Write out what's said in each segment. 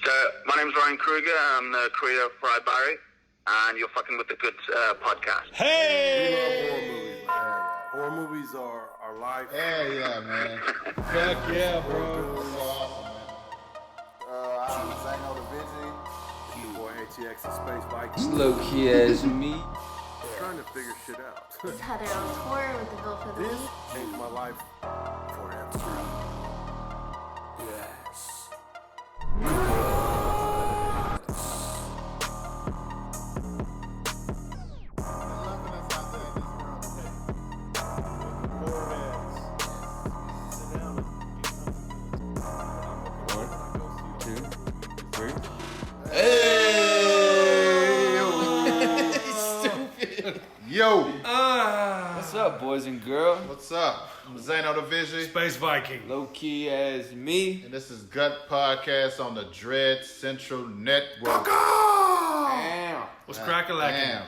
So, my name's Ryan Kruger. I'm the creator of Fried Barry, and you're fucking with the Good podcast. Hey! We love horror movies. Horror movies are life. Yeah, man. Fuck yeah, bro. This is awesome, man. I'm Zano the Vigi. Your boy ATX and Space Vikings. Low key as me. Trying to figure shit out. It's Heather on tour with the Bill for the This Week. changed my life forever. Yes. Yo! What's up, boys and girls? What's up? I'm Zano the Vigi. Space Viking. Low key as me. And this is Gut Podcast on the Dread Central Network. Damn. What's crack-a-lackin'? Damn.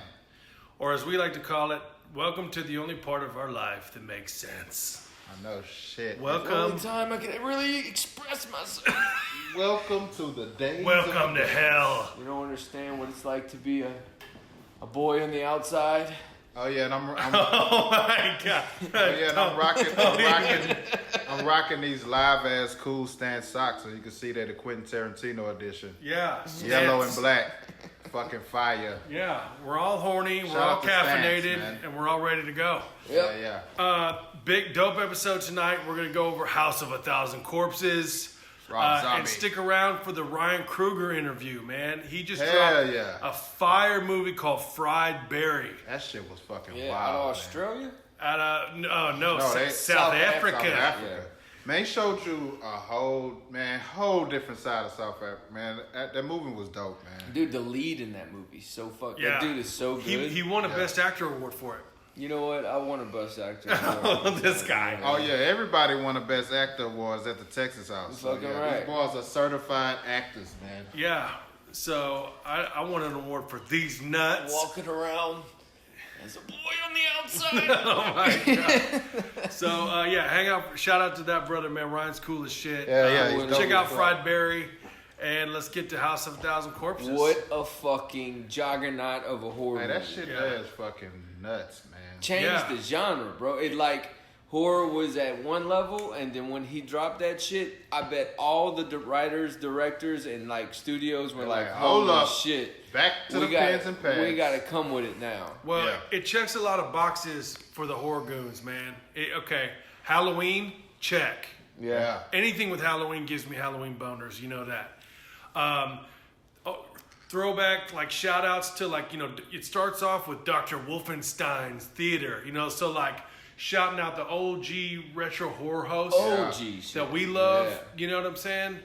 Or as we like to call it, welcome to the only part of our life that makes sense. I know shit. The only Welcome. time I can really express myself. Welcome to the days Welcome to hell. You don't understand what it's like to be a boy on the outside. Oh yeah, and I'm Oh my god. and I'm rocking these live ass cool stand socks, so you can see they're the Quentin Tarantino edition. Yeah. Yellow and Stance. black. Fucking fire. Yeah. We're all horny, Shout we're all out to Stance, caffeinated, man. and we're all ready to go. Yep. Yeah. Big dope episode tonight. We're going to go over House of a Thousand Corpses. Rob Zombie. And stick around for the Ryan Kruger interview, man. He just Hell dropped yeah. a fire movie called Fried Barry. That shit was fucking Yeah, wild. out of man. Australia? Out of No, they- South Africa. South Africa. Yeah. Man, he showed you a whole different side of South Africa. Man, that movie was dope, man. Dude, the lead in that movie is so fucking. Yeah. That dude is so good. He won a Yeah. Best Actor award for it. You know what? I want a best actor. This guy. Oh yeah, everybody won the Best Actor awards at the Texas House. So, Fucking yeah, right. These boys are certified actors, man. Yeah. So I won an award for these nuts. Walking around as a boy on the outside. Oh my god. So yeah, hang out. Shout out to that brother, man. Ryan's cool as shit. Yeah, he's dope Check as out fuck. Fried Berry, and let's get to House of a Thousand Corpses. What a fucking juggernaut of a horror Hey, that movie. shit Yeah. there is fucking nuts, man. Changed Yeah. the genre, bro. It like horror was at one level, and then when he dropped that shit, I bet all the writers, directors, and like studios were They're like, like, hold "Holy up. shit, Back to the pens and pads. we gotta come with it now." Well, Yeah. it checks a lot of boxes for the horror goons, man. Okay, Halloween, check. Yeah. Anything with Halloween gives me Halloween boners. You know that. Throwback, like shout outs to like, you know, it starts off with Dr. Wolfenstein's Theater, you know, so like shouting out the OG retro horror hosts OG shit. that we love, Yeah. you know what I'm saying?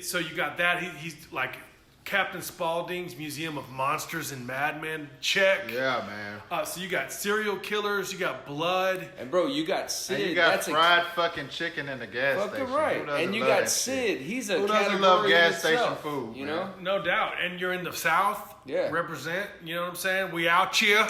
So you got that. He's like Captain Spaulding's Museum of Monsters and Madmen, check. Yeah, man. So you got serial killers, you got blood. And bro, you got Sid. And you got That's fried fucking chicken in the gas fucking station. right. Who doesn't And you love got that Sid. shit? He's a Who doesn't category love in gas station itself, food, you man? know? No doubt. And you're in the South. Yeah. Represent. You know what I'm saying? We out here.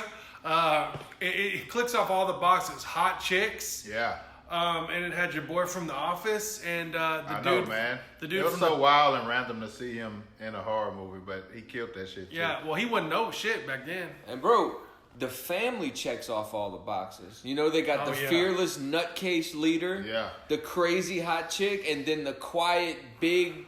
It clicks off all the boxes. Hot chicks. Yeah. And it had your boy from The Office and the I dude. know, man. The dude it was from so the, wild and random to see him in a horror movie, but he killed that shit. Yeah. Well, he wasn't no shit back then. And bro, the family checks off all the boxes. You know, they got Oh, the yeah. fearless nutcase leader, Yeah. the crazy hot chick, and then the quiet big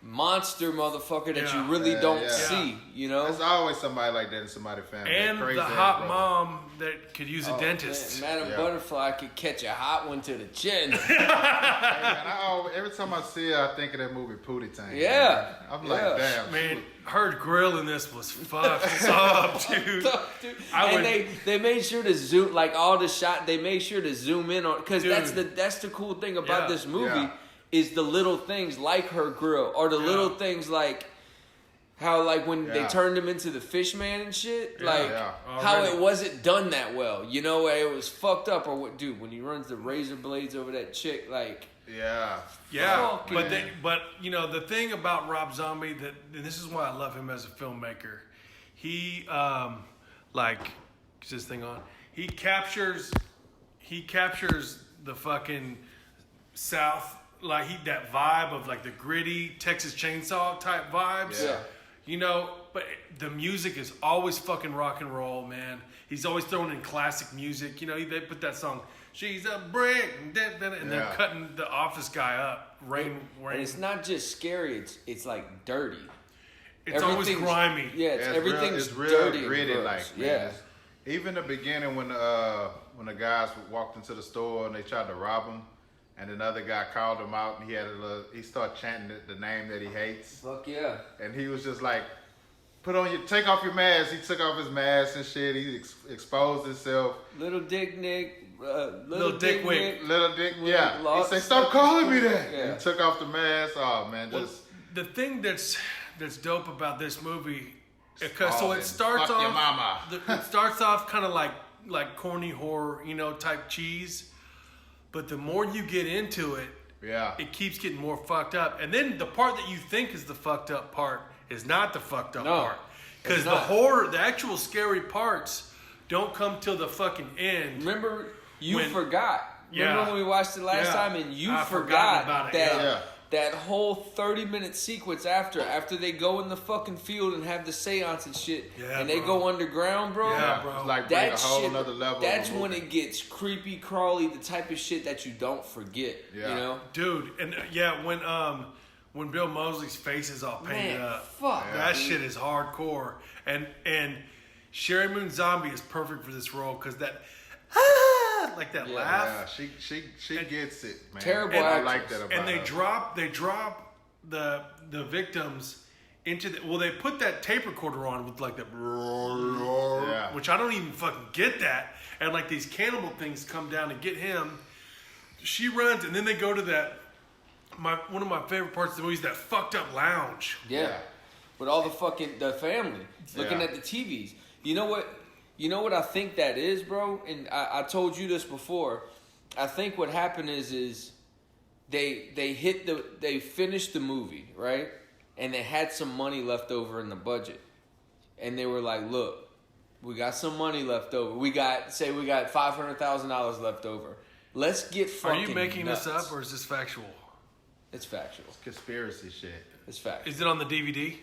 monster motherfucker that Yeah. you really Yeah, don't yeah. see. You know, There's always somebody like that in somebody's family. And Crazy the ass hot brother. mom that could use a dentist. Man, Madam Yeah. Butterfly could catch a hot one to the chin. Hey, man, every time I see her, I think of that movie Pootie Tang. Yeah. I'm like, Yeah. damn. Man, her grill in this was fucked up, dude. Dude. I And would- they made sure to zoom, like all the shot. They made sure to zoom in on, because Dude. that's the cool thing about Yeah. this movie Yeah. is the little things like her grill, or the little things like how like when they Yeah. turned him into the fish man and shit, like yeah. how Already. it wasn't done that well. You know, it was fucked up. Or what, dude? When he runs the razor blades over that chick, like. Yeah. Yeah, Fuck, but man. but you know the thing about Rob Zombie that, and this is why I love him as a filmmaker. He like, is this thing on? He captures the fucking South like that vibe of like the gritty Texas Chainsaw type vibes. Yeah. You know, but the music is always fucking rock and roll, man. He's always throwing in classic music. You know, they put that song, "She's a Brick," and they're cutting the Office guy up. Rain. And it's not just scary. It's like dirty. It's always grimy. Yeah, everything's it's real dirty, gritty, and like, gross. man. Yeah. Even the beginning when the guys walked into the store and they tried to rob him, and another guy called him out, and he started chanting the name that he hates. Fuck yeah. And he was just like, take off your mask. He took off his mask and shit. He exposed himself. Little Dick Nick. Little Dick Wick. Little Dick, yeah. He said, "Stop calling me that." Yeah. He took off the mask. Oh man, Well, just the thing that's dope about this movie, it Fuck starts your off. mama. It starts off kind of like corny horror, you know, type cheese. But the more you get into it, yeah. it keeps getting more fucked up. And then the part that you think is the fucked up part is not the fucked up part. Because the horror, the actual scary parts don't come till the fucking end. Remember, forgot. Remember when we watched it last time and you I forgot about it, that that whole 30-minute sequence after they go in the fucking field and have the seance and shit, and they go underground, bro. Yeah, bro. It's like bring a whole nother level. That's of when movie. it gets creepy, crawly, the type of shit that you don't forget. Yeah. You know, Dude, and when Bill Mosley's face is all painted up, fuck, that shit is hardcore. And Sherry Moon Zombie is perfect for this role because that like that laugh. Yeah, she gets it, man. Terrible I actress. like that about And they her. drop the victims into they put that tape recorder on with like that, which I don't even fucking get that. And like these cannibal things come down to get him. She runs, and then they go to that. One of my favorite parts of the movie is that fucked up lounge. Yeah. With all the family looking at the TVs. You know what I think that is, bro? And I told you this before. I think what happened is they finished the movie, right? And they had some money left over in the budget. And they were like, look, we got some money left over. We got $500,000 left over. Let's get fucking Are you making nuts. this up, or is this factual? It's factual. Conspiracy shit. It's factual. Is it on the DVD?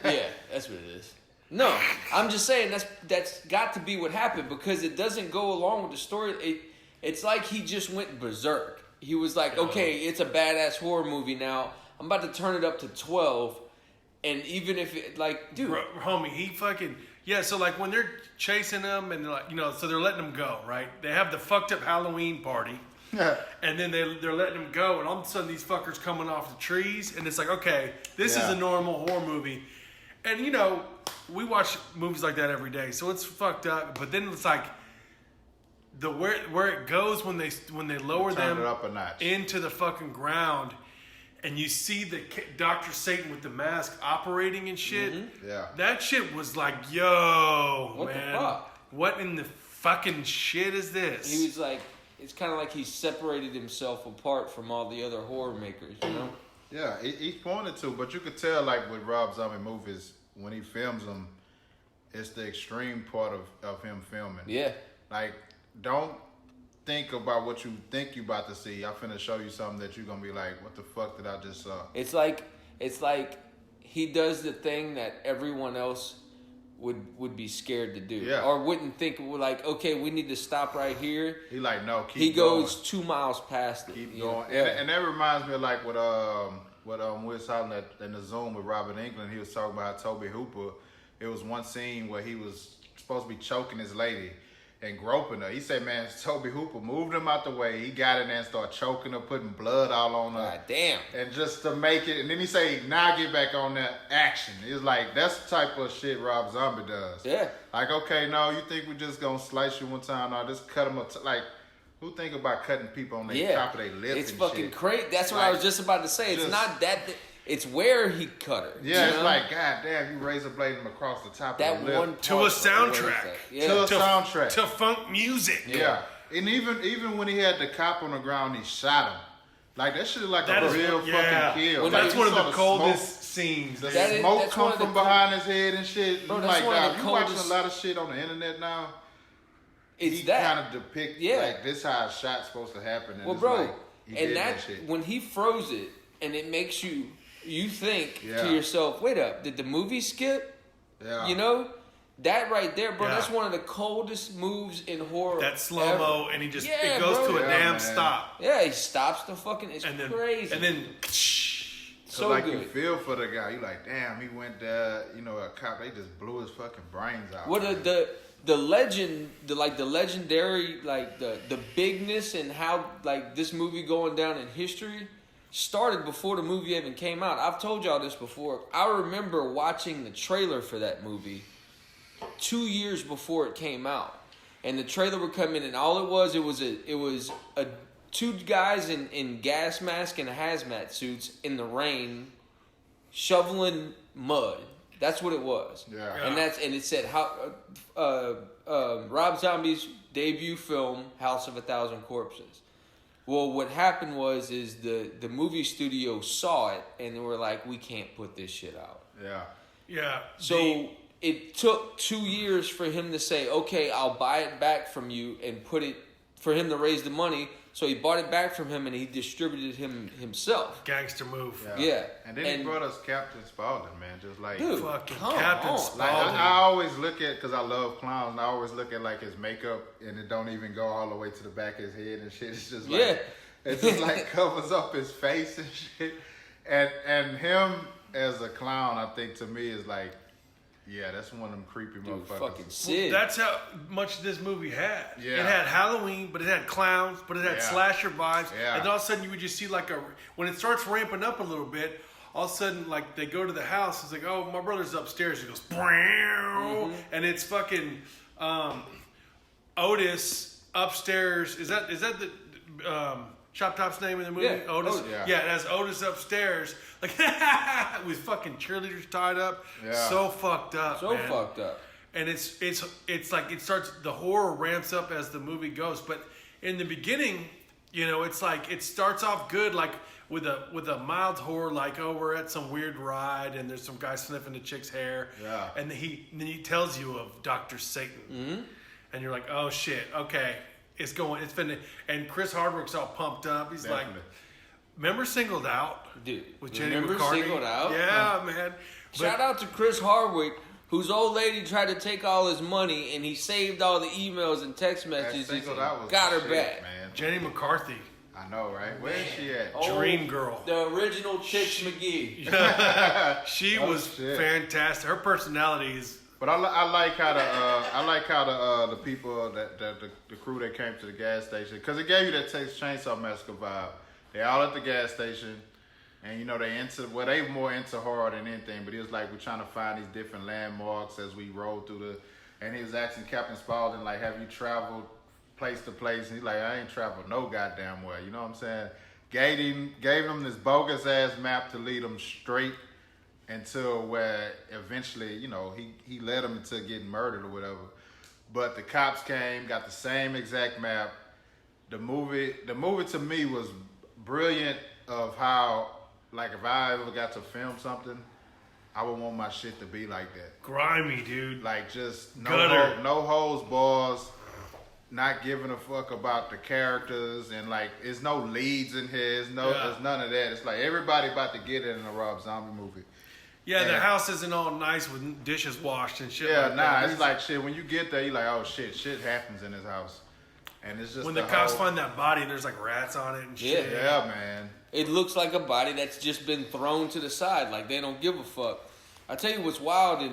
Yeah, that's what it is. No, I'm just saying that's got to be what happened because it doesn't go along with the story. It's like he just went berserk. He was like, okay, it's a badass horror movie now. I'm about to turn it up to 12. And even if it, like, dude. Homie, he fucking, so like when they're chasing him and they're like, so they're letting him go, right? They have the fucked up Halloween party. And then they're letting him go, and all of a sudden these fuckers coming off the trees, and it's like, okay, this is a normal horror movie. And we watch movies like that every day, so it's fucked up. But then it's like where it goes when they lower them it up a notch. into the fucking ground, and you see the Dr. Satan with the mask operating and shit. Mm-hmm. Yeah, that shit was like, yo, What man, the fuck? what in the fucking shit is this? He was like, it's kind of like he separated himself apart from all the other horror makers, you know? Yeah, he pointed to, but you could tell, like with Rob Zombie movies, when he films them, it's the extreme part of him filming. Yeah. Like, don't think about what you think you about to see. I'm finna show you something that you're gonna be like, what the fuck did I just saw? It's like he does the thing that everyone else would be scared to do. Yeah. Or wouldn't think, like, okay, we need to stop right here. He like, no, keep He going. goes 2 miles past it. Keep you know? going. Yeah. And that reminds me of like what we was talking in the Zoom with Robert Englund. He was talking about Toby Hooper. It was one scene where he was supposed to be choking his lady and groping her. He said, man, Toby Hooper moved him out the way. He got in there and started choking her, putting blood all on her. God damn. And just to make it, and then he say, now get back on that action. It's like, that's the type of shit Rob Zombie does. Yeah. Like, okay, no, you think we just gonna slice you one time? No, just cut them up. Like, who think about cutting people on the top of their lips It's and fucking shit? crazy. That's what I Like, was just about to say. It's just- not that. It's where he cut her. Yeah, you it's know? like, god damn, you razor blade him across the top that of the lip. one To a part, soundtrack. what is that? Yeah. To a soundtrack. To funk music. Yeah. And even when he had the cop on the ground, he shot him. Like, that shit is like That a is real fucking kill. When Like, That's you one of saw the smoke- coldest scenes. The That is- smoke that's come one of the from behind his head and shit. Bro, You that's like, one of dog, the you watching coldest- a lot of shit on the internet now. It's He that. kind of depict Yeah. like this how a shot's supposed to happen. And Well, it's bro, like, He and did that shit. when he froze it, and it makes you think Yeah. to yourself, wait up, did the movie skip? Yeah. You know, that right there, bro. Yeah. That's one of the coldest moves in horror. That slow mo, ever. and he just Yeah, it goes bro. to a Yeah, damn man. stop, Yeah, he stops the fucking. It's and then crazy. and then. so like good. you feel for the guy. You like, damn, he went there. You know, a cop. They just blew his fucking brains out. What the legend, the legendary, like the bigness and how like this movie going down in history started before the movie even came out. I've told y'all this before. I remember watching the trailer for that movie 2 years before it came out, and the trailer would come in, and all it was a two guys in gas mask and hazmat suits in the rain, shoveling mud. That's what it was. Yeah. And it said Rob Zombie's debut film, House of a Thousand Corpses. Well, what happened was the movie studio saw it and they were like, we can't put this shit out. Yeah. Yeah. So it took 2 years for him to say, okay, I'll buy it back from you and put it for him to raise the money. So he bought it back from him and he distributed himself. Gangster move. Yeah. And then he brought us Captain Spaulding, man. Just like, Dude, Fucking come Captain on. like Spaulding. I always look at, because I love clowns, and I always look at like his makeup, and it don't even go all the way to the back of his head and shit. It's just like, Yeah. it just like covers up his face and shit. And him as a clown, I think to me is like, yeah, that's one of them creepy Dude, motherfuckers. fucking Well, Sid. that's how much this movie had. Yeah. It had Halloween, but it had clowns, but it had Yeah. slasher vibes. Yeah. And all of a sudden you would just see like when it starts ramping up a little bit, all of a sudden like they go to the house, it's like, oh, my brother's upstairs. He goes, and it's fucking Otis upstairs. Is that the Chop Top's name in the movie? Yeah. Otis. Otis. Yeah. Yeah, it has Otis upstairs, like with fucking cheerleaders tied up. Yeah. So fucked up. So man. fucked up. And it's like it starts, the horror ramps up as the movie goes, but in the beginning, you know, it's like it starts off good, like with a mild horror, like, oh, we're at some weird ride and there's some guy sniffing the chick's hair, Yeah. and then he tells you of Dr. Satan, and you're like, oh shit, okay, it's been, and Chris Hardwick's all pumped up. He's like, Definitely. remember Singled Out Dude, with Jenny remember McCartney? Singled Out? Yeah, man. Shout out to Chris Hardwick, whose old lady tried to take all his money, and he saved all the emails and text That messages Singled and Out was got her shit, back. man. Jenny McCarthy. I know, right? Where is she at? Oh, Dream Girl. The original Chicks McGee. She Oh, was shit. fantastic. Her personality is But I like how the people that the crew that came to the gas station, because it gave you that Texas Chainsaw Massacre vibe. They all at the gas station, and you know they more into horror than anything. But it was like we're trying to find these different landmarks as we rolled through and he was asking Captain Spaulding like, have you traveled place to place? And he's like, I ain't traveled no goddamn way. You know what I'm saying? Gave him this bogus ass map to lead him straight until where eventually, you know, he led him into getting murdered or whatever. But the cops came, got the same exact map. The movie to me was brilliant of how, like, if I ever got to film something, I would want my shit to be like that. grimy, dude. Like, just Gutter. no holds bars, not giving a fuck about the characters, and like, there's no leads in here. There's none of that. It's like everybody about to get it in a Rob Zombie movie. Yeah, the And- house isn't all nice with dishes washed and shit. Yeah, like nah, that. it's like shit. When you get there, you're like, oh shit happens in this house, and it's just when the cops whole- find that body and there's like rats on it and shit. Yeah, man. It looks like a body that's just been thrown to the side, like they don't give a fuck. I tell you what's wild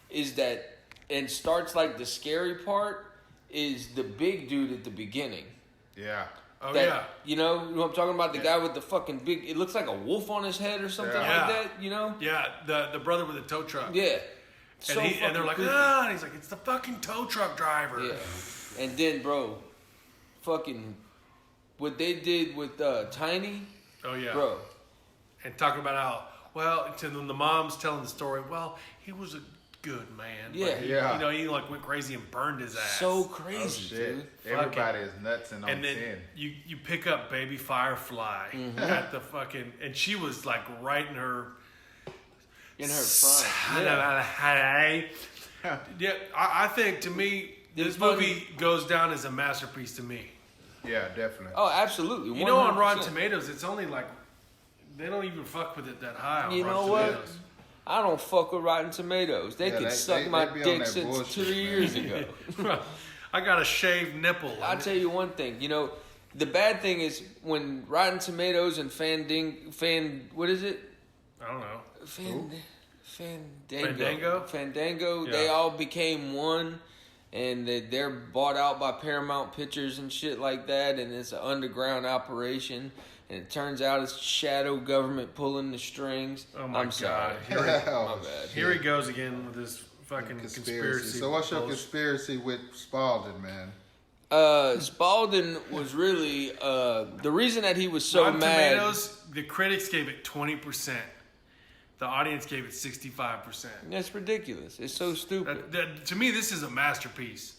is that, and starts like the scary part is the big dude at the beginning. Yeah, Oh That- yeah. You know what I'm talking about? The guy with the fucking big, it looks like a wolf on his head or something Yeah. like that, you know? Yeah, the brother with the tow truck. Yeah. And they're like, creepy. ah, and he's like, it's the fucking tow truck driver. Yeah. And then, bro, fucking, what they did with Tiny, Oh yeah. bro. And talking about how, well, to the mom's telling the story, well, he was a good man. Yeah. But he, Yeah. You know, he like went crazy and burned his ass. So oh crazy, shit. dude. Everybody is nuts and on And then 10. you pick up Baby Firefly Mm-hmm. at the fucking, and she was like right in her In her prime. Yeah. Yeah, I think to me, this It's funny. movie goes down as a masterpiece to me. Yeah, definitely. Oh, absolutely. You know, on 100%. Rotten Tomatoes, it's only like they don't even fuck with it that high. On You know Rotten what? Tomatoes. I don't fuck with Rotten Tomatoes. They Yeah, could they- suck they my be on dick that since bullshit, 2 man. years ago. I got a shaved nipple. I'll tell you one thing. You know, the bad thing is when Rotten Tomatoes and what is it? I don't know. Fandango. Yeah. They all became one, and they're bought out by Paramount Pictures and shit like that, and it's an underground operation. And it turns out it's shadow government pulling the strings. Oh my I'm God! sorry. Here, My bad. here he goes again with this fucking conspiracy. So what's your bullshit. conspiracy with Spalding, man? Spalding was really the reason that he was so Rotten mad. Tomatoes, the critics gave it 20%. The audience gave it 65%. That's ridiculous. It's so stupid. To me, this is a masterpiece.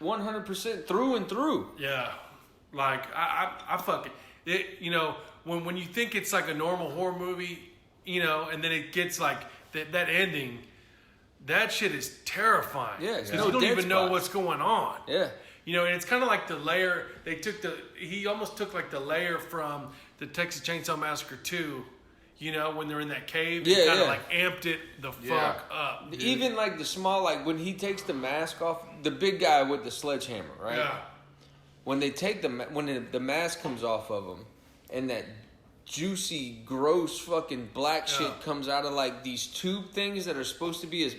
100% through and through. Yeah, like I fucking it. You know, when you think it's like a normal horror movie, you know, and then it gets like that ending, that shit is terrifying. Yeah, it's 'Cause no you don't dead even know spots. what's going on. Yeah. You know, and it's kind of like the layer he almost took like the layer from the Texas Chainsaw Massacre 2, you know, when they're in that cave. Yeah, He kind of yeah. like amped it the Yeah. fuck up. dude. Even like the small, like when he takes the mask off, the big guy with the sledgehammer, right? Yeah. When they take the mask comes off of him, and that juicy, gross, fucking black Yeah. shit comes out of like these tube things that are supposed to be as.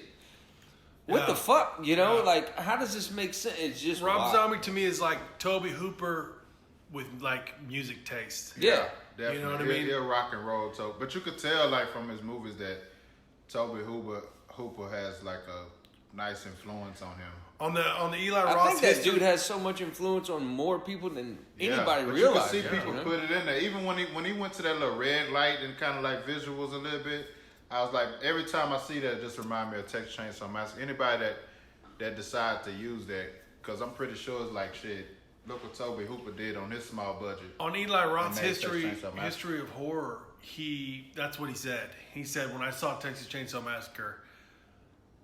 What Yeah. the fuck? You know, Yeah. like how does this make sense? It's just Rob wild. Zombie to me is like Toby Hooper with like music taste. Yeah. Definitely. You know what I He'll- mean? He'll rock and roll. But you could tell, like, from his movies that Toby Hooper has, like, a nice influence on him. On the Eli I Roth think that history, dude has so much influence on more people than anybody but realized. You could see people you know? put it in there. Even when he went to that little red light and kind of like visuals a little bit, I was like, every time I see that, it just remind me of Texas Chainsaw Massacre. Anybody that decides to use that, because I'm pretty sure it's like shit. Look what Toby Hooper did on his small budget. on Eli Roth's And made Texas history Chainsaw Massacre. history of horror, that's what he said. He said, when I saw Texas Chainsaw Massacre,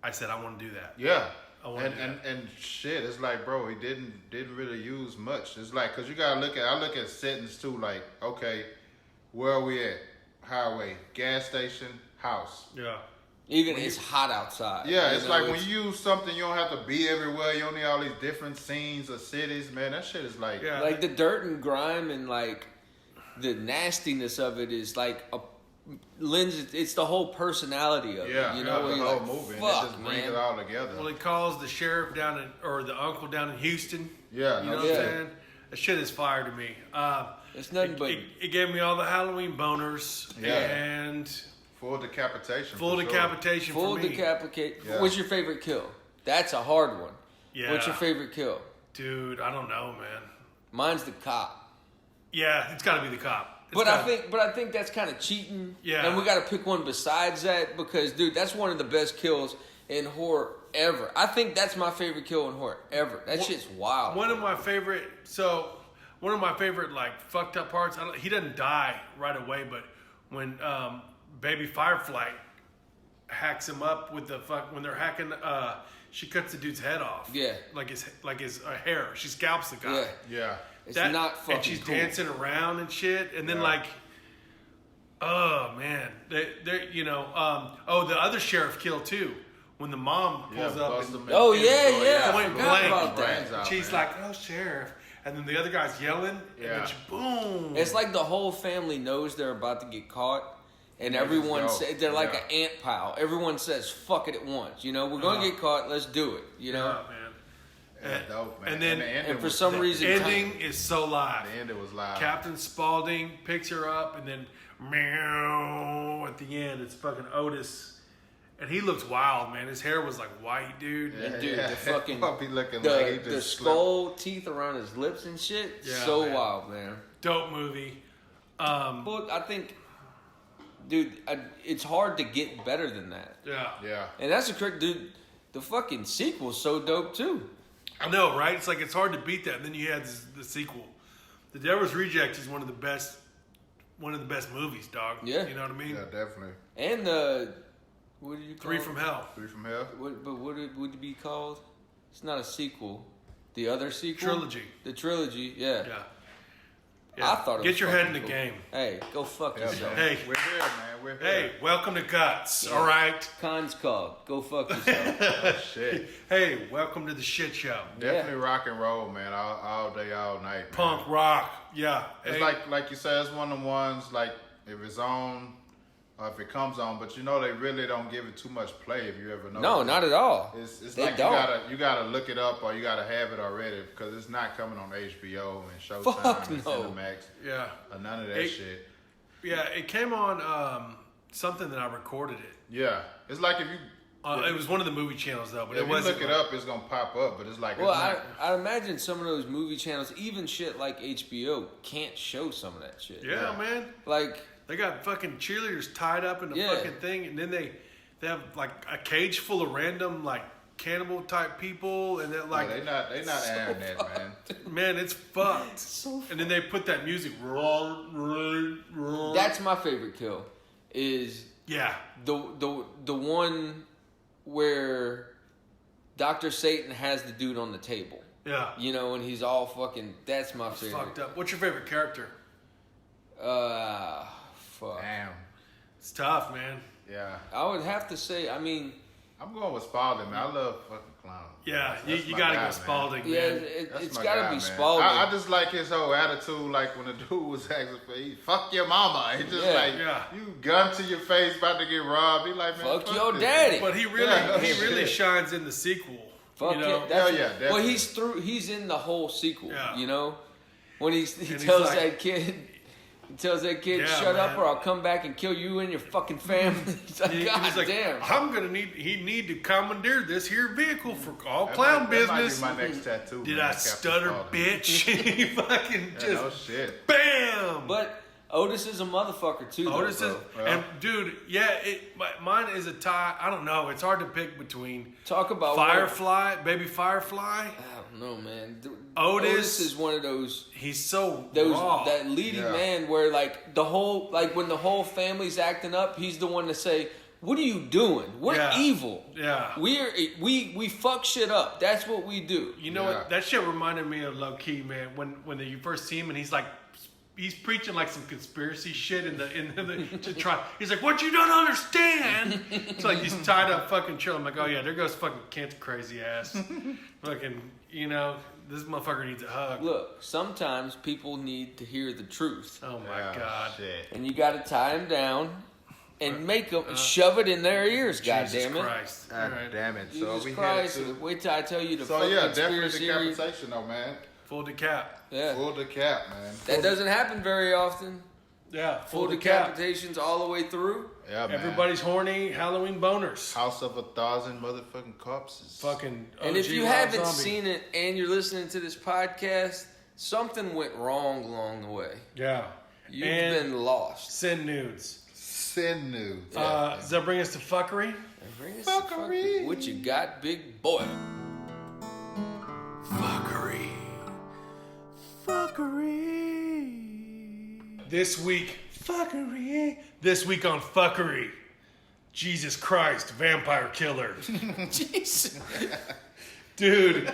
I said I want to do that. Yeah. I wanna do And shit, it's like, bro, he didn't really use much. It's like, cause you gotta I look at settings too, like, okay, where are we at? Highway, gas station, house. Yeah. Even it's hot outside. Yeah, you it's know, like when you use something, you don't have to be everywhere. You don't need all these different scenes or cities, man. That shit is like, Yeah. like the dirt and grime and like the nastiness of it is like it's the whole personality of yeah, it. You know, the where you're whole like, movie, and it fuck, just brings man. it all together. Well, he calls the sheriff or the uncle down in Houston. Yeah, You no know shit. what I'm saying? That shit is fire to me. It's nothing but It gave me all the Halloween boners Yeah. and Full decapitation. full for sure. decapitation full for me. decapitate. Yeah. What's your favorite kill? That's a hard one. Yeah. What's your favorite kill? Dude, I don't know, man. Mine's the cop. Yeah, it's got to be the cop. It's But I gotta- think that's kind of cheating. Yeah. And we got to pick one besides that because, dude, that's one of the best kills in horror ever. I think that's my favorite kill in horror ever. That shit's wild. One of my favorite like fucked up parts. He doesn't die right away, but when Baby Firefly hacks him up with when they're hacking, she cuts the dude's head off. Yeah. like his hair. She scalps the guy. Yeah. Yeah. It's not fucking and she's cool. dancing around and shit, and then Yeah. like, oh man, they're you know, the other sheriff killed too when the mom pulls up. bust And, him Oh, in yeah, the door, yeah. Point I forgot blank. about that. Brains out, she's man. like, "Oh, sheriff," and then the other guy's yelling, and Yeah. then she, boom. It's like the whole family knows they're about to get caught, and Yeah, everyone just go. says they're like Yeah. an ant pile. Everyone says "fuck it" at once. You know, we're gonna get caught. Let's do it. You know, Yeah, man. Yeah, dope, man. and then- the ending and for was- some the reason, Ending is so live. the ending was live. Captain Spaulding picks her up, and then meow at the end. It's fucking Otis, and he looks wild, man. His hair was like white, dude. Yeah, and dude, yeah. the fucking Puppy looking like he the just skull teeth around his lips and shit. Yeah, so man. wild, man. Dope movie. But I think, dude, it's hard to get better than that. Yeah. Yeah. And that's the correct, dude. The fucking sequel's so dope too. I know, right? It's like it's hard to beat that. And then you had the sequel. The Devil's Reject is one of the best movies, dog. Yeah. You know what I mean? Yeah, definitely. And the what do you call Three it? from Hell. Three from Hell. What it would it be called? It's not a sequel. The other sequel? Trilogy. The trilogy, yeah. Yeah. I thought it Get was your head in fucking the cool. game. Hey, go fuck Yeah, yourself. man. Hey. We're here, man. We're Hey, here. welcome to Guts. All right. Con's called. Go fuck yourself. Oh, shit. Hey, welcome to the shit show. Definitely rock and roll, man. All day, all night. Man. Punk rock. Yeah. It's Hey, like you said, it's one of the ones like if it's on or if it comes on, but you know they really don't give it too much play if you ever know. No, not at all. It's They like don't. you gotta look it up or you gotta have it already because it's not coming on HBO and Showtime Fuck and no. Cinemax yeah. or none of that Hey. shit. Yeah, it came on something that I recorded it. Yeah, it's like if you It was one of the movie channels though, but if it you wasn't. look it up, it's gonna pop up. But it's like Well, it's not, I imagine some of those movie channels, even shit like HBO, can't show some of that shit. Yeah, man. Like, They got fucking cheerleaders tied up in the Yeah. fucking thing, and then they have like a cage full of random like cannibal type people, and they're like, they not airing that, man. man, it's fucked. And then they put that music. that's my favorite kill. Is Yeah, the one where Dr. Satan has the dude on the table. yeah. You know, and he's all fucking. That's my favorite. Fucked up. What's your favorite character? Fuck. Damn. It's tough, man. Yeah, I would have to say. I mean, I'm going with Spalding, man. I love fucking clowns. Yeah, That's you my gotta guy, go man. Spalding, yeah, man. it's my got to guy, be man. Spalding. I just like his whole attitude. Like when the dude was asking for, fuck your mama. He just Yeah. like, Yeah. you gun to your face, about to get robbed. He like, man, Fuck your this. daddy. But he really, Yeah. he really shines in the sequel. Fuck you know? it. That's, Yeah, yeah, Well, definitely. he's in the whole sequel. Yeah. You know, when he he's tells like- that kid. He tells that kid, Yeah, "Shut up, man. or I'll come back and kill you and your fucking family." He's like, He God was like, damn. I'm gonna need to commandeer this here vehicle for all That clown might business. be my next tattoo. Did man, I Captain stutter, Spaulding. bitch? He fucking Yeah, just no shit. bam. But Otis is a motherfucker too. Otis though, is, bro. and dude, yeah, mine is a tie. I don't know. It's hard to pick between Talk about Firefly, baby Firefly. I don't know, man. Otis is one of those He's so raw. that leading Yeah. man where like when the whole family's acting up, he's the one to say, "What are you doing? We're Yeah. evil. Yeah. We fuck shit up. That's what we do." You know Yeah. what? That shit reminded me of Low Key, man. When you first see him and he's preaching like some conspiracy shit in the to try. He's like, "What you don't understand?" It's like he's tied up fucking chill. I'm like, "Oh yeah, there goes fucking Kent's crazy ass." Fucking, this motherfucker needs a hug. Look, sometimes people need to hear the truth, Oh my Yeah, god. Shit. and you got to tie them down and make them shove it in their ears. God Jesus damn it! Christ. God All right. damn it. So Jesus we Christ! had to. Wait till I tell you the So fucking yeah, definitely conspiracy. decapitation though, man. Full decap. Yeah, Full decap, man. that doesn't happen very often. Yeah, Full decap. decapitations all the way through. Yeah, man. Everybody's horny Halloween boners. House of 1,000 motherfucking corpses. Fucking And if OG you Rob haven't Zombie. seen it and you're listening to this podcast, something went wrong along the way. Yeah. You've And been lost. Send nudes. Sin nudes. Does that bring us to fuckery? Bring us the fuckery. What you got, big boy? Fuckery. This week, fuckery. This week on fuckery. Jesus Christ, vampire killer. Jeez. Dude,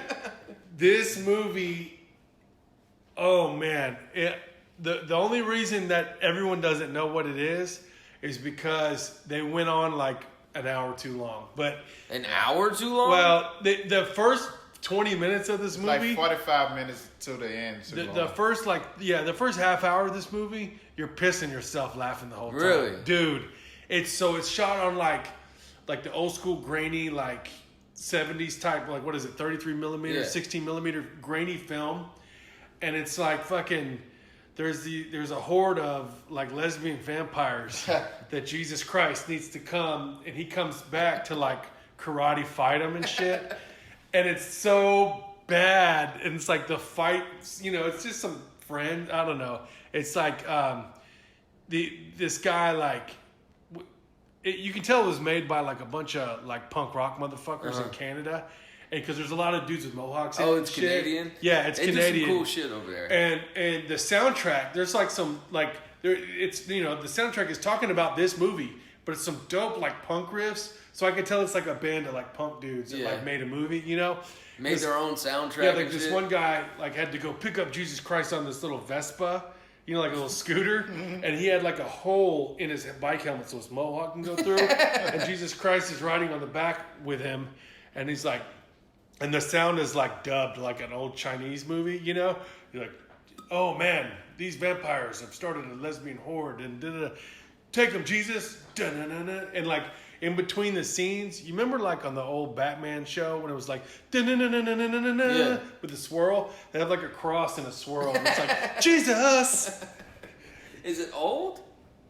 this movie, oh man. The only reason that everyone doesn't know what it is because they went on like an hour too long. But, An hour too long? well, the first 20 minutes of this movie. like 45 minutes to the end. The first the first half hour of this movie, you're pissing yourself laughing the whole time. Really? Dude. It's shot on like the old school grainy, like 70s type, like what is it, 33 millimeter, Yeah. 16 millimeter grainy film. And it's like fucking there's a horde of like lesbian vampires that Jesus Christ needs to come, and he comes back to like karate fight them and shit. And it's so bad. And it's like the fight, it's just some friend. I don't know. It's like this guy, like, you can tell it was made by like a bunch of like punk rock motherfuckers in Canada. And because there's a lot of dudes with mohawks in it Oh, and it's shit. Canadian? Yeah, it's They Canadian. do some cool shit over there. And the soundtrack, there's like some, like, the soundtrack is talking about this movie, but it's some dope like punk riffs. So I could tell it's like a band of like punk dudes that like made a movie, you know? Made their own soundtrack. Yeah, like this one guy like had to go pick up Jesus Christ on this little Vespa, you know, like a little scooter, and he had like a hole in his bike helmet so his mohawk can go through. And Jesus Christ is riding on the back with him, and he's like, and the sound is like dubbed like an old Chinese movie, you know? You're like, oh man, these vampires have started a lesbian horde, and da-da-da. Take them, Jesus, da-na-na-na. And like in between the scenes, you remember like on the old Batman show when it was like da-na-na-na-na-na-na-na with the swirl? They have like a cross and a swirl, and it's like Jesus. Is it old?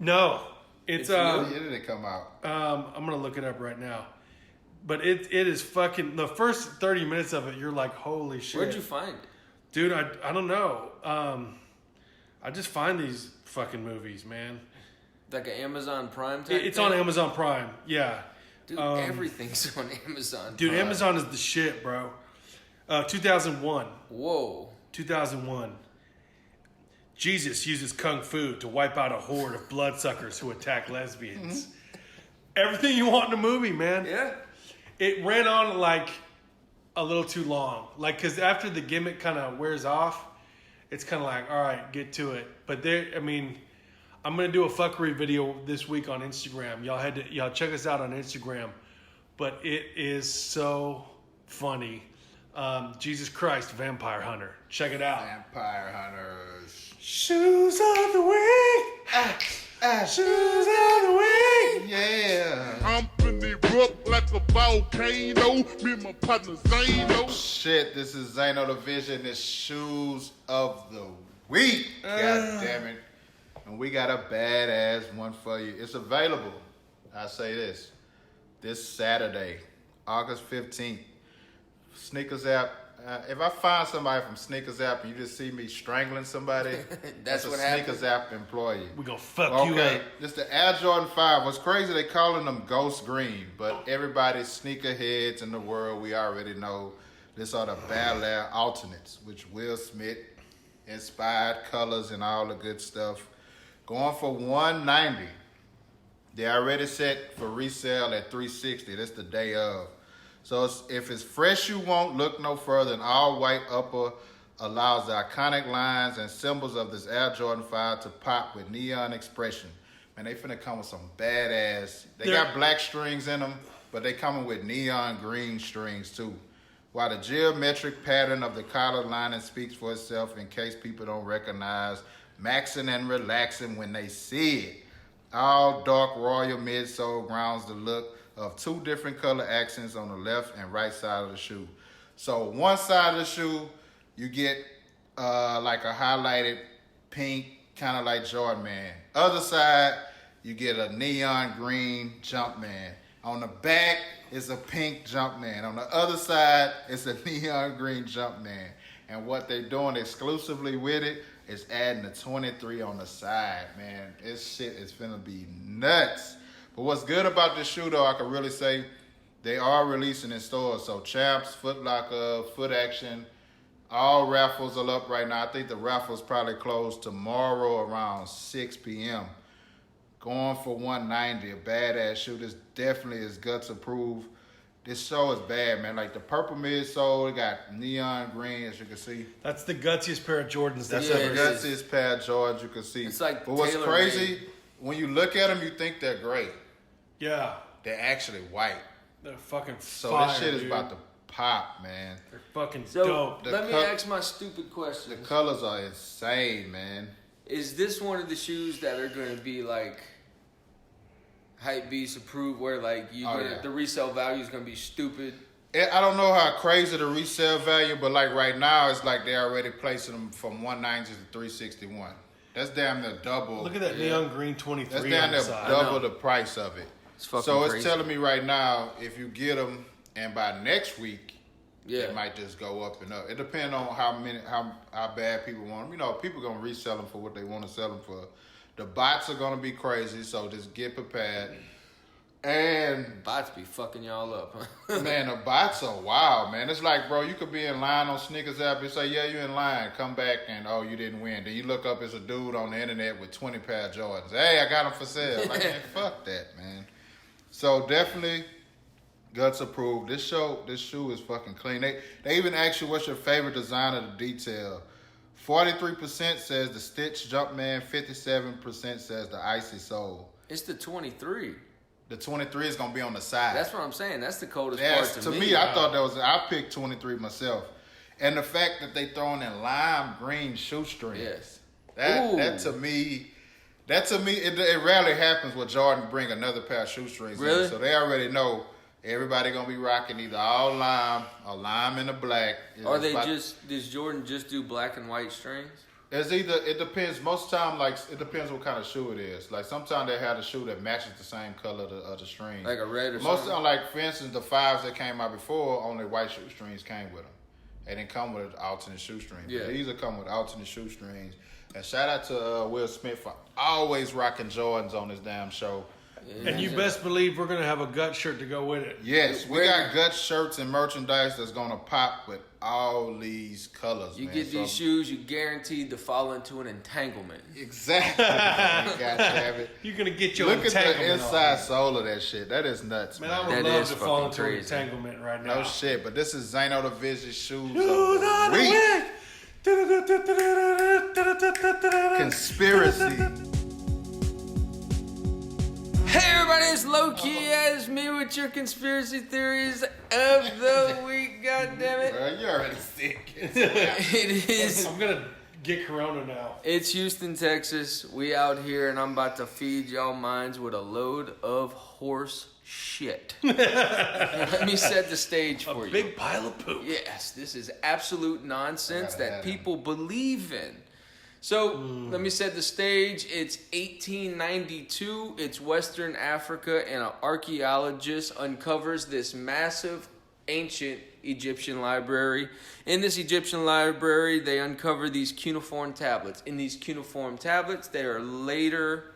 No, it's What year did it come out? I'm gonna look it up right now. But it is fucking, the first 30 minutes of it, you're like, holy shit. Where'd you find it? Dude, I don't know. I just find these fucking movies, man. Like an Amazon Prime type It's thing? on Amazon Prime, yeah. Dude, everything's on Amazon Dude, Prime. Amazon is the shit, bro. 2001. Whoa. 2001. Jesus uses kung fu to wipe out a horde of bloodsuckers who attack lesbians. Everything you want in a movie, man. Yeah. It ran on like a little too long. Like, because after the gimmick kind of wears off, it's kind of like, all right, get to it. But I'm going to do a fuckery video this week on Instagram. Y'all check us out on Instagram. But it is so funny. Jesus Christ, Vampire Hunter. Check it out. Vampire Hunters. Shoes of the week. Shoes of the week. Yeah. I'm finna erupt like a volcano. Me and my partner Zano. Shit, this is Zano the Vision. It's Shoes of the Week. God damn it. And we got a badass one for you. It's available. I say this Saturday, August 15th. Sneakers app. If I find somebody from Sneakers app and you just see me strangling somebody, That's a what Sneakers happened. app employee. We gonna fuck you Okay, up. this the Air Jordan 5. What's crazy, they calling them ghost green, but everybody's sneakerheads in the world, we already know this are the Bel Air alternates, which Will Smith inspired colors and all the good stuff. Going for $190. They already set for resale at $360. That's the day of. So if it's fresh you want, look no further. An all-white upper allows the iconic lines and symbols of this Air Jordan 5 to pop with neon expression. Man, they finna come with some badass. They got black strings in them, but they coming with neon green strings too. While the geometric pattern of the collar lining speaks for itself in case people don't recognize maxing and relaxing when they see it. All dark royal midsole grounds the look of two different color accents on the left and right side of the shoe. So one side of the shoe, you get like a highlighted pink, kind of like Jordan Man. Other side, you get a neon green Jumpman. On the back, it's a pink Jumpman. On the other side, it's a neon green Jumpman. And what they're doing exclusively with it is adding a 23 on the side, man. This shit is finna be nuts. But what's good about this shoe, though, I can really say, they are releasing in stores. So Champs, Foot Locker, Foot Action, all raffles are up right now. I think the raffles probably close tomorrow around 6 p.m. Going for $190, a badass shoe. This definitely is guts approved. This show is bad, man. Like the purple midsole, it got neon green, as you can see. That's the gutsiest pair of Jordans That's that's the ever gutsiest pair of Jordans you can see. It's like but what's tailor-made. crazy, when you look at them, you think they're gray. Yeah. They're actually white. They're fucking So fire, this shit is dude. about to pop, man. They're fucking So dope. let me cut- ask my stupid question. The colors are insane, man. Is this one of the shoes that are going to be like hype beast approved, where like the resale value is going to be stupid? I don't know how crazy the resale value, but like right now, it's like they're already placing them from $190 to $361. That's damn near double. Look at that neon green 23 That's down on the there side. double the price of it. It's fucking So it's crazy. telling me right now, if you get them and by next week, Yeah. it might just go up and up. It depends on how bad people want them. You know, people gonna resell them for what they want to sell them for. The bots are gonna be crazy, so just get prepared. And Bots be fucking y'all up, huh? man, the bots are wild, man. It's like, bro, you could be in line on Sneakers app and say, yeah, you're in line. Come back and, oh, you didn't win. Then you look up, it's a dude on the internet with 20 pair of Jordans. Hey, I got them for sale. Like, man, fuck that, man. So definitely, Guts approved. This shoe is fucking clean. They even ask you what's your favorite design of the detail. 43% says the Stitch Jumpman. 57% says the Icy Sole. It's the 23. The 23 is gonna be on the side. That's what I'm saying. That's the coldest Yes, part to me. I thought that was. I picked 23 myself, and the fact that they throwing in lime green shoestrings. Yes. That to me, it rarely happens where Jordan bring another pair of shoestrings. Really? In, so they already know everybody gonna be rocking either all lime or lime in the black. Or does Jordan just do black and white strings? It depends. Most time, like, it depends what kind of shoe it is. Like, sometimes they have a shoe that matches the same color of the string. Like a red or Most something? time, like, for instance, the 5s that came out before, only white shoestrings came with them. They didn't come with alternate shoestrings. Yeah. These will come with alternate shoestrings. And shout out to Will Smith for always rocking Jordans on this damn show. Yeah. And you best believe we're gonna have a gut shirt to go with it. Yes, we got Guts shirts and merchandise that's gonna pop with all these colors. You man. get these shoes, you're guaranteed to fall into an entanglement. Exactly. Man. God damn it. You're gonna get your Look at entanglement the inside on. sole of that shit. That is nuts, Man, man. I would That love is to fall fucking into an crazy. entanglement right now. No shit, but this is Zano the Vision shoes of Shoes the on the week. week. Conspiracy. Hey everybody, it's Low-Key as me with your conspiracy theories of the week, goddammit. Bro, you already sick. It is. I'm gonna get corona now. It's Houston, Texas. We out here and I'm about to feed y'all minds with a load of horse shit. Let me set the stage for you. Big pile of poop. Yes, this is absolute nonsense I gotta that have people believe in. So, let me set the stage. It's 1892. It's Western Africa, and an archaeologist uncovers this massive ancient Egyptian library. In this Egyptian library, they uncover these cuneiform tablets. In these cuneiform tablets, they are later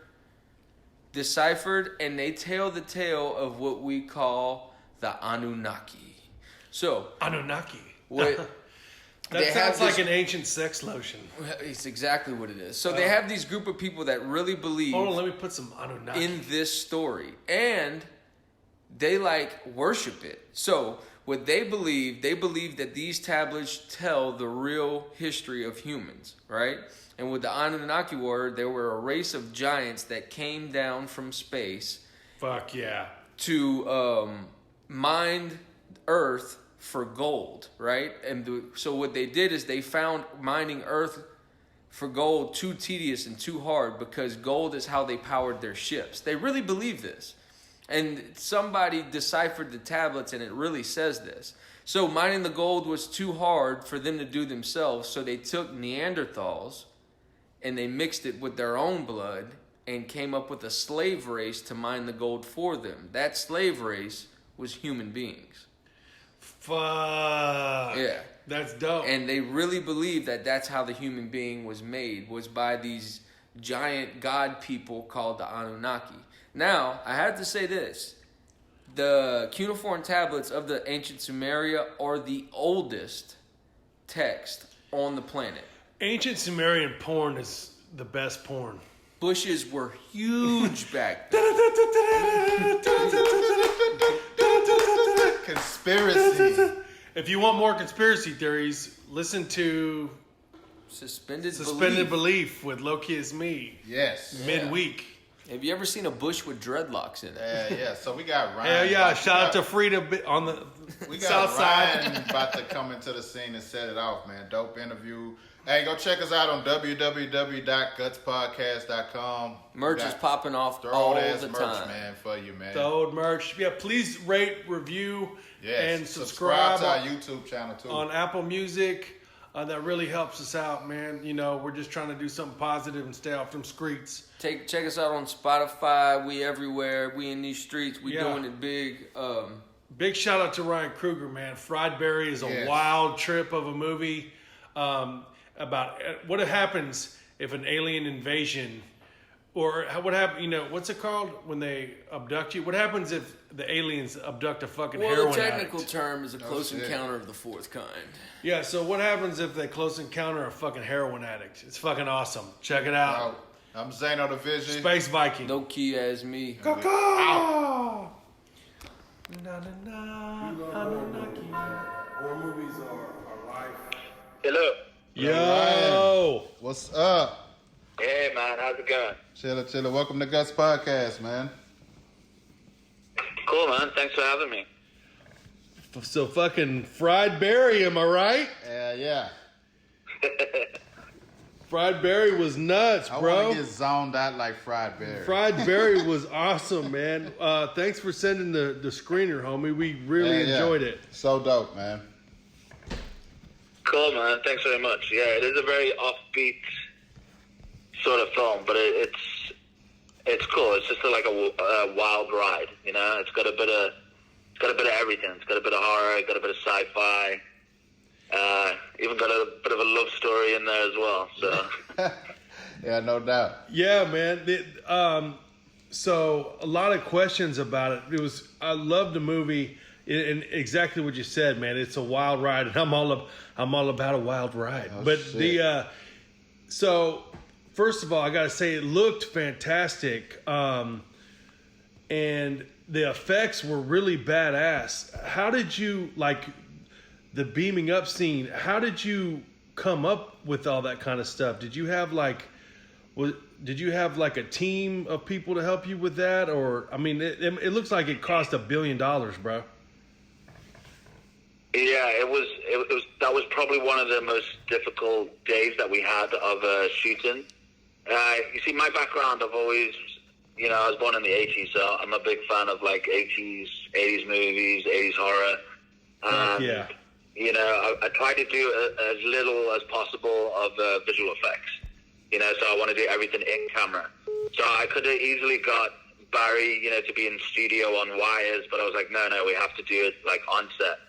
deciphered, and they tell the tale of what we call the Anunnaki. So, Anunnaki. what... That They sounds have like this- an ancient sex lotion. It's exactly what it is. So they have these group of people that really believe Hold on, let me put some Anunnaki. in this story, and they worship it. So what they believe that these tablets tell the real history of humans, right? And with the Anunnaki word, they were a race of giants that came down from space Fuck yeah. to mine Earth for gold, right? And so what they did is they found mining Earth for gold too tedious and too hard because gold is how they powered their ships. They really believe this. And somebody deciphered the tablets and it really says this. So mining the gold was too hard for them to do themselves, so they took Neanderthals and they mixed it with their own blood and came up with a slave race to mine the gold for them. That slave race was human beings. Fuck. Yeah. That's dope. And they really believe that that's how the human being was made, was by these giant god people called the Anunnaki. Now, I have to say this. The cuneiform tablets of the ancient Sumeria are the oldest text on the planet. Ancient Sumerian porn is the best porn. Bushes were huge back then. Conspiracy. If you want more conspiracy theories, listen to Suspended Belief with Low-Key as me. Yes. Midweek. Have you ever seen a bush with dreadlocks in it? Yeah. So we got Ryan. Hell yeah. Shout out to Frida on the We got south side. Ryan about to come into the scene and set it off, man. Dope interview. Hey, go check us out on www.gutspodcast.com. Merch is popping off Throw all ass the merch, time. man, for you, man. The old merch. Yeah, please rate, review, Yes. and subscribe to our YouTube channel too. on Apple Music. That really helps us out, man. You know, we're just trying to do something positive and stay off them streets. Check us out on Spotify. We everywhere. We in these streets. We Yeah. doing it big. Big shout out to Ryan Kruger, man. Fried Berry is a Yes. wild trip of a movie about what happens if an alien invasion what happened? You know, what's it called when they abduct you? What happens if the aliens abduct a fucking Well, heroin the technical addict? term is a close shit. encounter of the fourth kind. Yeah. So what happens if they close encounter a fucking heroin addict? It's fucking awesome. Check it out. Out. I'm Zano the Vision. Space Viking. No key as me. Caw-caw! Na, na, na, Anunnaki. Horror movies are life. Hello. Yo! What's up? Hey, man. How's it going? Chilla. Welcome to Guts Podcast, man. Cool, man. Thanks for having me. So fucking Fried Berry, am I right? Yeah. Fried Berry was nuts, I bro. want to get zoned out like Fried Berry. Fried Berry was awesome, man. Thanks for sending the screener, homie. We really enjoyed it. So dope, man. Cool, man. Thanks very much. Yeah, it is a very offbeat sort of film, but it's cool. It's just like a wild ride, you know. It's got a bit of everything. It's got a bit of horror, got a bit of sci-fi. Even got a bit of a love story in there as well. So Yeah, no doubt. Yeah, man. So a lot of questions about it. I love the movie, and exactly what you said, man. It's a wild ride, and I'm all about a wild ride. Oh, but shit. So first of all, I gotta say it looked fantastic, and the effects were really badass. How did you like the beaming up scene? How did you come up with all that kind of stuff? Did you have like a team of people to help you with that? Or, I mean, it looks like it cost $1 billion, bro. yeah, it was. That was probably one of the most difficult days that we had of shooting. You see, my background, I've always, you know, I was born in the 80s, so I'm a big fan of like 80s movies, 80s horror. Yeah. You know, I try to do as little as possible of visual effects. You know, so I want to do everything in camera. So I could have easily got Barry, you know, to be in studio on wires, but I was like, no, we have to do it like on set.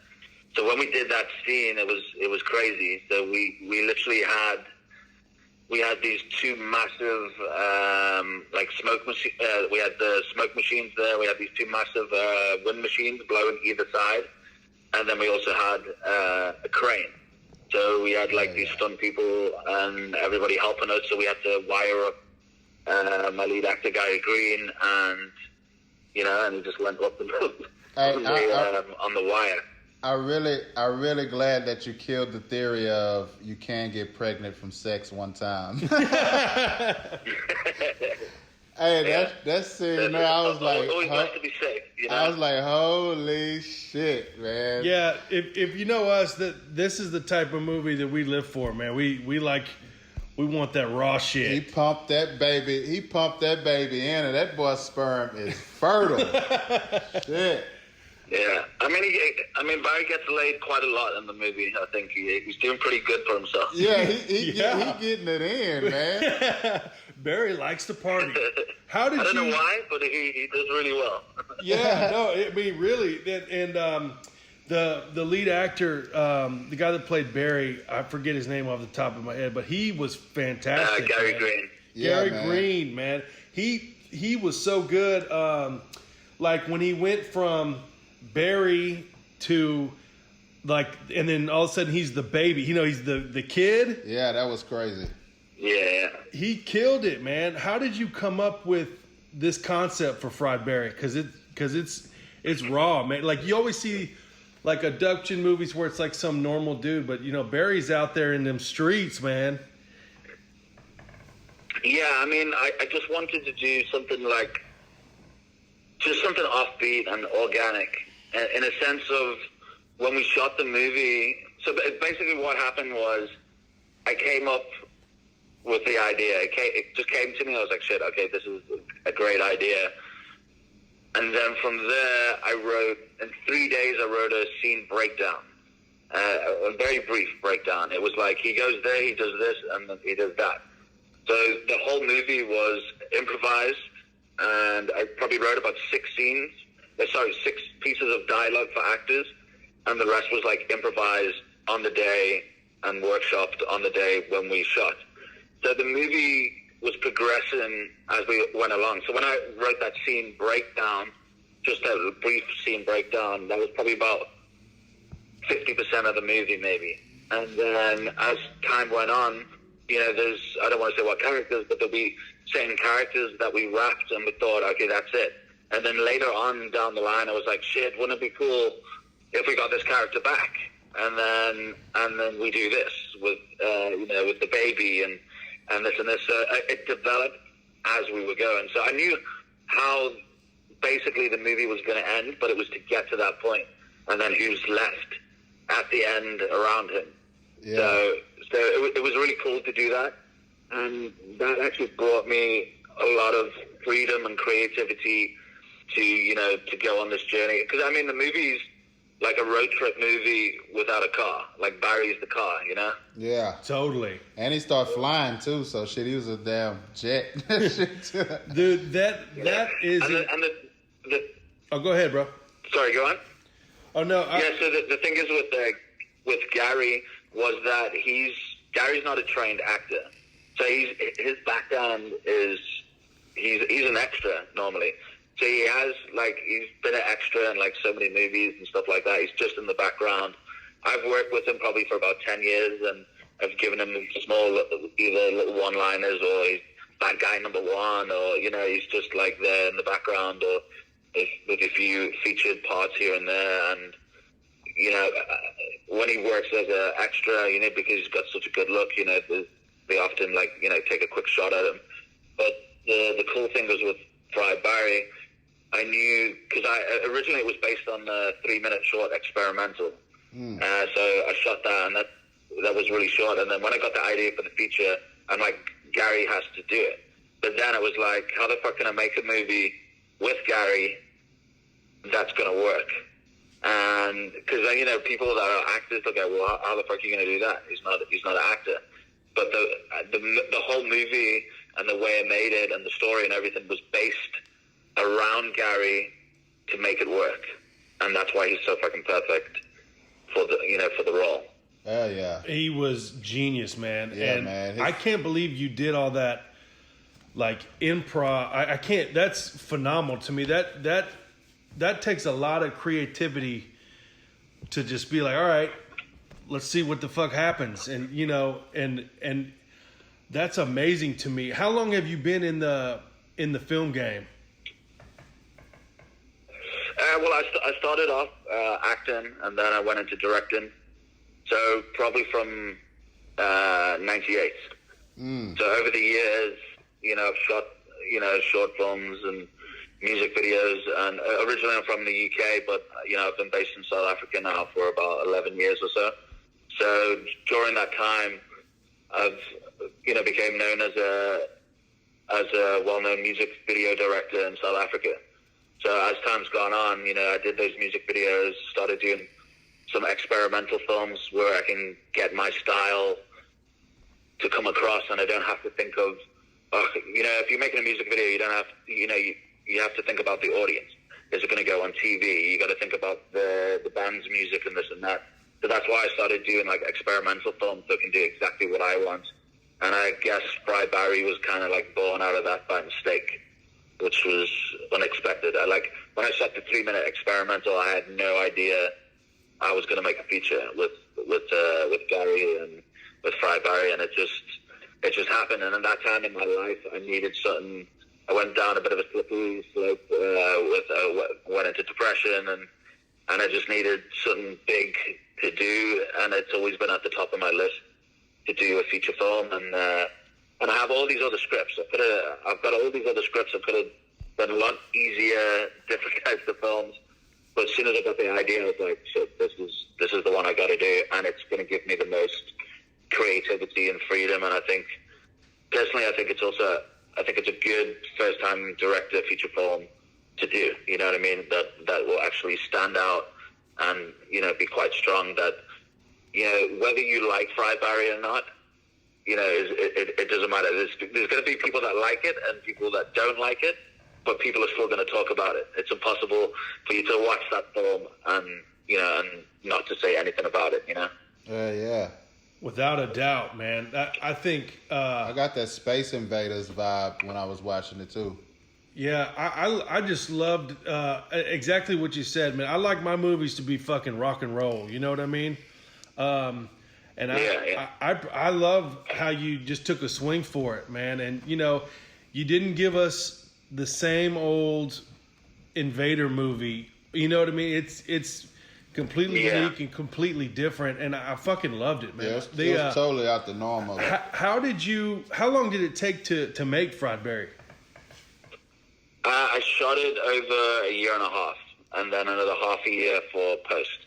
So when we did that scene, it was crazy. So we literally had these two massive like smoke machine. We had the smoke machines there. We had these two massive wind machines blowing either side. And then we also had a crane. So we had like these stunt people and everybody helping us. So we had to wire up my lead actor, Gary Green, and, you know, and he just went up and on the wire. I'm really glad that you killed the theory of you can get pregnant from sex one time. Hey, that scene there, I was like, always nice to be safe, you know? I was like, holy shit, man. Yeah, if you know us, this is the type of movie that we live for, man. We want that raw shit. He pumped that baby in, and that boy's sperm is fertile. Shit. Yeah, I mean, Barry gets laid quite a lot in the movie. I think he's doing pretty good for himself. Yeah, he getting it in, man. Barry likes to party. How did I don't know why, but he does really well. Yeah, no, I mean, really, and the lead actor, the guy that played Barry, I forget his name off the top of my head, but he was fantastic. Gary man. Green. Gary Yeah, Green, man, he was so good. Like when he went from Barry to like, and then all of a sudden he's the baby. You know, he's the kid. Yeah, that was crazy. Yeah. He killed it, man. How did you come up with this concept for Fried Barry? Because it's raw, man. Like you always see like abduction movies where it's like some normal dude, but you know Barry's out there in them streets, man. Yeah, I mean, I just wanted to do something like just something offbeat and organic, in a sense of when we shot the movie. So basically, what happened was I came up with the idea. It just came to me. I was like, shit, okay, this is a great idea. And then from there, in 3 days, I wrote a scene breakdown, a very brief breakdown. It was like, he goes there, he does this, and then he does that. So the whole movie was improvised, and I probably wrote about 6 pieces of dialogue for actors, and the rest was like improvised on the day and workshopped on the day when we shot. So the movie was progressing as we went along. So when I wrote that scene breakdown, just a brief scene breakdown, that was probably about 50% of the movie, maybe. And then as time went on, you know, I don't want to say what characters, but there'll be certain characters that we wrapped and we thought, okay, that's it. And then later on down the line, I was like, shit, wouldn't it be cool if we got this character back? And then we do this with, you know, with the baby and this and this. So it developed as we were going. So I knew how basically the movie was going to end, but it was to get to that point. And then who's left at the end around him. Yeah. So it was really cool to do that. And that actually brought me a lot of freedom and creativity to, you know, to go on this journey. Because, I mean, the movie's like a road trip movie without a car. Like, Barry's the car, you know? Yeah. Totally. And he started flying, too, so shit, he was a damn jet. Dude, that is... Oh, go ahead, bro. Sorry, go on. Oh, no. Yeah, so the thing is with Gary was that Gary's not a trained actor. So his background is he's an extra normally. So he's been an extra in like so many movies and stuff like that. He's just in the background. I've worked with him probably for about 10 years, and I've given him small either little one-liners, or he's bad guy number one, or, you know, he's just like there in the background, or with a few featured parts here and there. And, you know, when he works as an extra, you know, because he's got such a good look, you know, they often, like, you know, take a quick shot at him. But the cool thing was with Fried Barry, I knew, because originally it was based on a 3-minute short experimental. So I shot that, and that was really short. And then when I got the idea for the feature, I'm like, Gary has to do it. But then it was like, how the fuck can I make a movie with Gary that's going to work? And because, you know, people that are actors look at, well, how the fuck are you going to do that? He's not an actor. But the whole movie and the way I made it and the story and everything was based around Gary to make it work. And that's why he's so fucking perfect for the role. Oh, yeah. He was genius, man. Yeah, and man. I can't believe you did all that, like, improv. I can't. That's phenomenal to me. That takes a lot of creativity to just be like, all right, let's see what the fuck happens. And, you know, and that's amazing to me. How long have you been in the film game? Well, I started off acting, and then I went into directing. So probably from 98. So over the years, you know, I've shot, you know, short films and music videos. And originally I'm from the UK, but, you know, I've been based in South Africa now for about 11 years or so. So during that time, I've, you know, became known as a well-known music video director in South Africa. So as time's gone on, you know, I did those music videos, started doing some experimental films where I can get my style to come across, and I don't have to think of, you know, if you're making a music video, you don't have, you know, you have to think about the audience. Is it going to go on TV? You got to think about the band's music and this and that. So that's why I started doing like experimental films that can do exactly what I want. And I guess Fried Barry was kind of like born out of that by mistake, which was unexpected. When I shot the 3-minute experimental, I had no idea I was going to make a feature with Gary and with Fried Barry, and it just happened. And at that time in my life, I needed something. I went down a bit of a slippery slope went into depression, and I just needed something big to do, and it's always been at the top of my list to do a feature film. And I have all these other scripts. I've got all these other scripts. I could have done a lot easier, different types of films. But as soon as I got the idea, I was like, shit, this is the one I got to do, and it's going to give me the most creativity and freedom. And I think, personally, I think it's a good first-time director feature film to do. You know what I mean? That will actually stand out and, you know, be quite strong. That, you know, whether you like Fried Barry or not, you know, it doesn't matter. There's going to be people that like it and people that don't like it, but people are still going to talk about it. It's impossible for you to watch that film and, you know, and not to say anything about it, you know? Yeah. Without a doubt, man. I think I got that Space Invaders vibe when I was watching it too. Yeah, I just loved exactly what you said, man. I like my movies to be fucking rock and roll. You know what I mean? I love how you just took a swing for it, man. And you didn't give us the same old Invader movie. You know what I mean? It's completely unique and completely different, and I fucking loved it, man. Yeah, it was totally out the norm of it. How long did it take to make Fried Berry? I shot it over a year and a half, and then another half a year for post.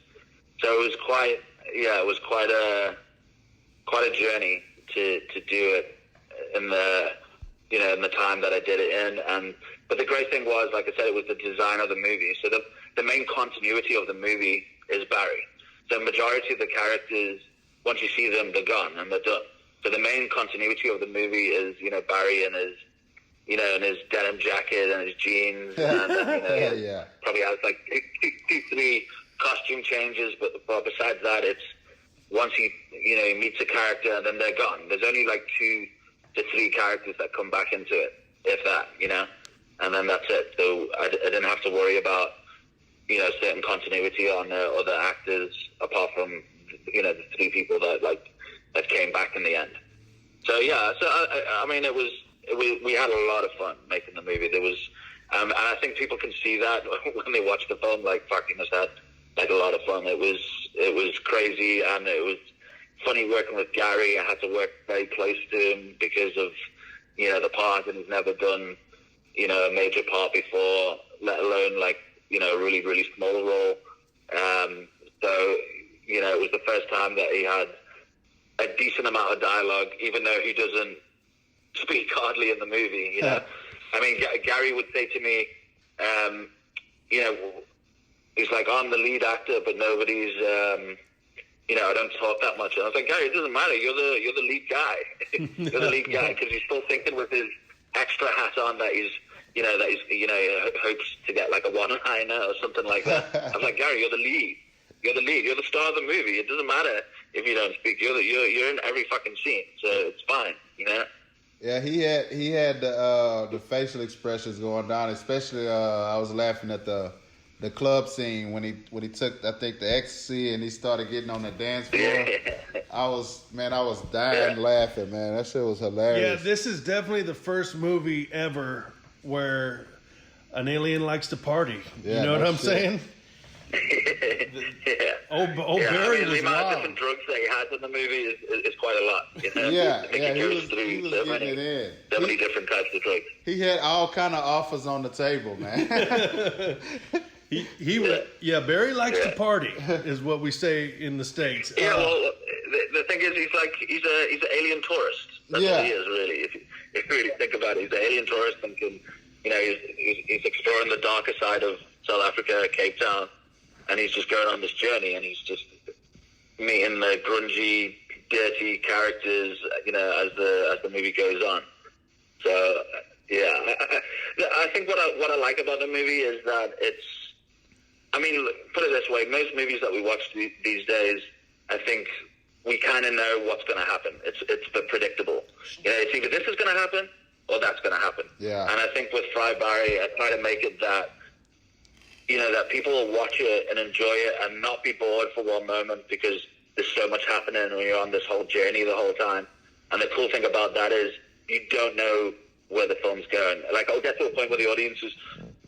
So it was quite a journey to do it in the time that I did it in. But the great thing was, like I said, it was the design of the movie. So the main continuity of the movie is Barry. So majority of the characters, once you see them, they're gone and they're done. So the main continuity of the movie is probably denim jacket and his jeans, and then, probably has like two, three costume changes. But besides that, it's once he meets a character and then they're gone. There's only like 2 to 3 characters that come back into it, if that, and then that's it. So I didn't have to worry about certain continuity on other actors apart from the 3 people that came back in the end. So I mean we had a lot of fun making the movie. There was and I think people can see that when they watch the film, like fucking us had like a lot of fun. It was crazy, and it was funny working with Gary. I had to work very close to him because of the part, and he's never done a major part before, let alone like a really, really small role. So it was the first time that he had a decent amount of dialogue, even though he doesn't speak hardly in the movie. I mean, Gary would say to me, he's like, I'm the lead actor, but nobody's, I don't talk that much. And I was like, Gary, it doesn't matter. You're the lead guy. You're the lead guy, because he's still thinking with his extra hat on that he's hopes to get like a one-liner or something like that. I was like, Gary, you're the lead. You're the lead. You're the star of the movie. It doesn't matter if you don't speak. You're in every fucking scene, so it's fine. Yeah, he had the facial expressions going down. Especially, I was laughing at the club scene when he took, I think, the ecstasy and he started getting on the dance floor. I was dying laughing, man. That shit was hilarious. Yeah, this is definitely the first movie ever where an alien likes to party. Yeah, you know what I'm saying? Barry was the amount wild. of different drugs that he has in the movie is quite a lot. Yeah, I think he was getting it in. So many different types of drugs. He had all kind of offers on the table, man. Barry likes to party, is what we say in the States. Yeah, well, the thing is, he's an alien tourist. That's what he is, really. If you really think about it, he's an alien tourist, and he's exploring the darker side of South Africa, Cape Town, and he's just going on this journey, and he's just meeting the grungy, dirty characters, as the movie goes on. So, I think what I like about the movie is that put it this way, most movies that we watch these days, I think we kind of know what's going to happen. It's predictable. It's either this is going to happen or that's going to happen. Yeah. And I think with Fried Barry, I try to make it that, that people will watch it and enjoy it and not be bored for one moment, because there's so much happening and you're on this whole journey the whole time. And the cool thing about that is you don't know where the film's going. Like, I'll get to a point where the audience is,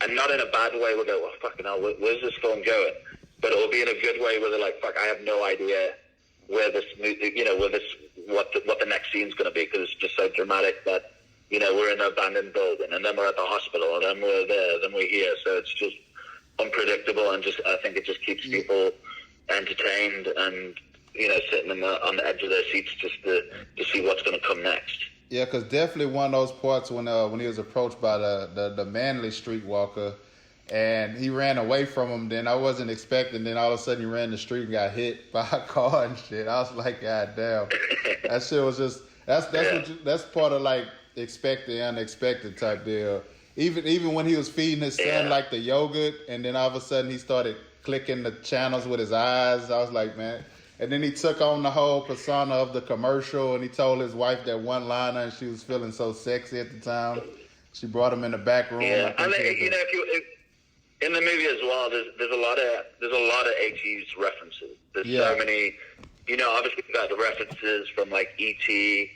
and not in a bad way, will go, well, fucking hell, where's this film going? But it'll be in a good way where they're like, fuck, I have no idea where this, what the next scene's going to be, because it's just so dramatic that, we're in an abandoned building, and then we're at the hospital, and then we're there, then we're here. So it's just unpredictable, and I think it just keeps people entertained and, sitting on the edge of their seats just to see what's going to come next. Yeah, because definitely one of those parts when he was approached by the manly streetwalker, and he ran away from him. Then I wasn't expecting. Then all of a sudden he ran the street and got hit by a car and shit. I was like, God damn, that shit was just that's part of like expected, unexpected type deal. Even when he was feeding his son like the yogurt, and then all of a sudden he started clicking the channels with his eyes. I was like, man, And then he took on the whole persona of the commercial, and he told his wife that one liner, and she was feeling so sexy at the time. She brought him in the back room. Yeah, and if in the movie as well, there's a lot of 80s references. There's so many, obviously you got the references from like E.T.,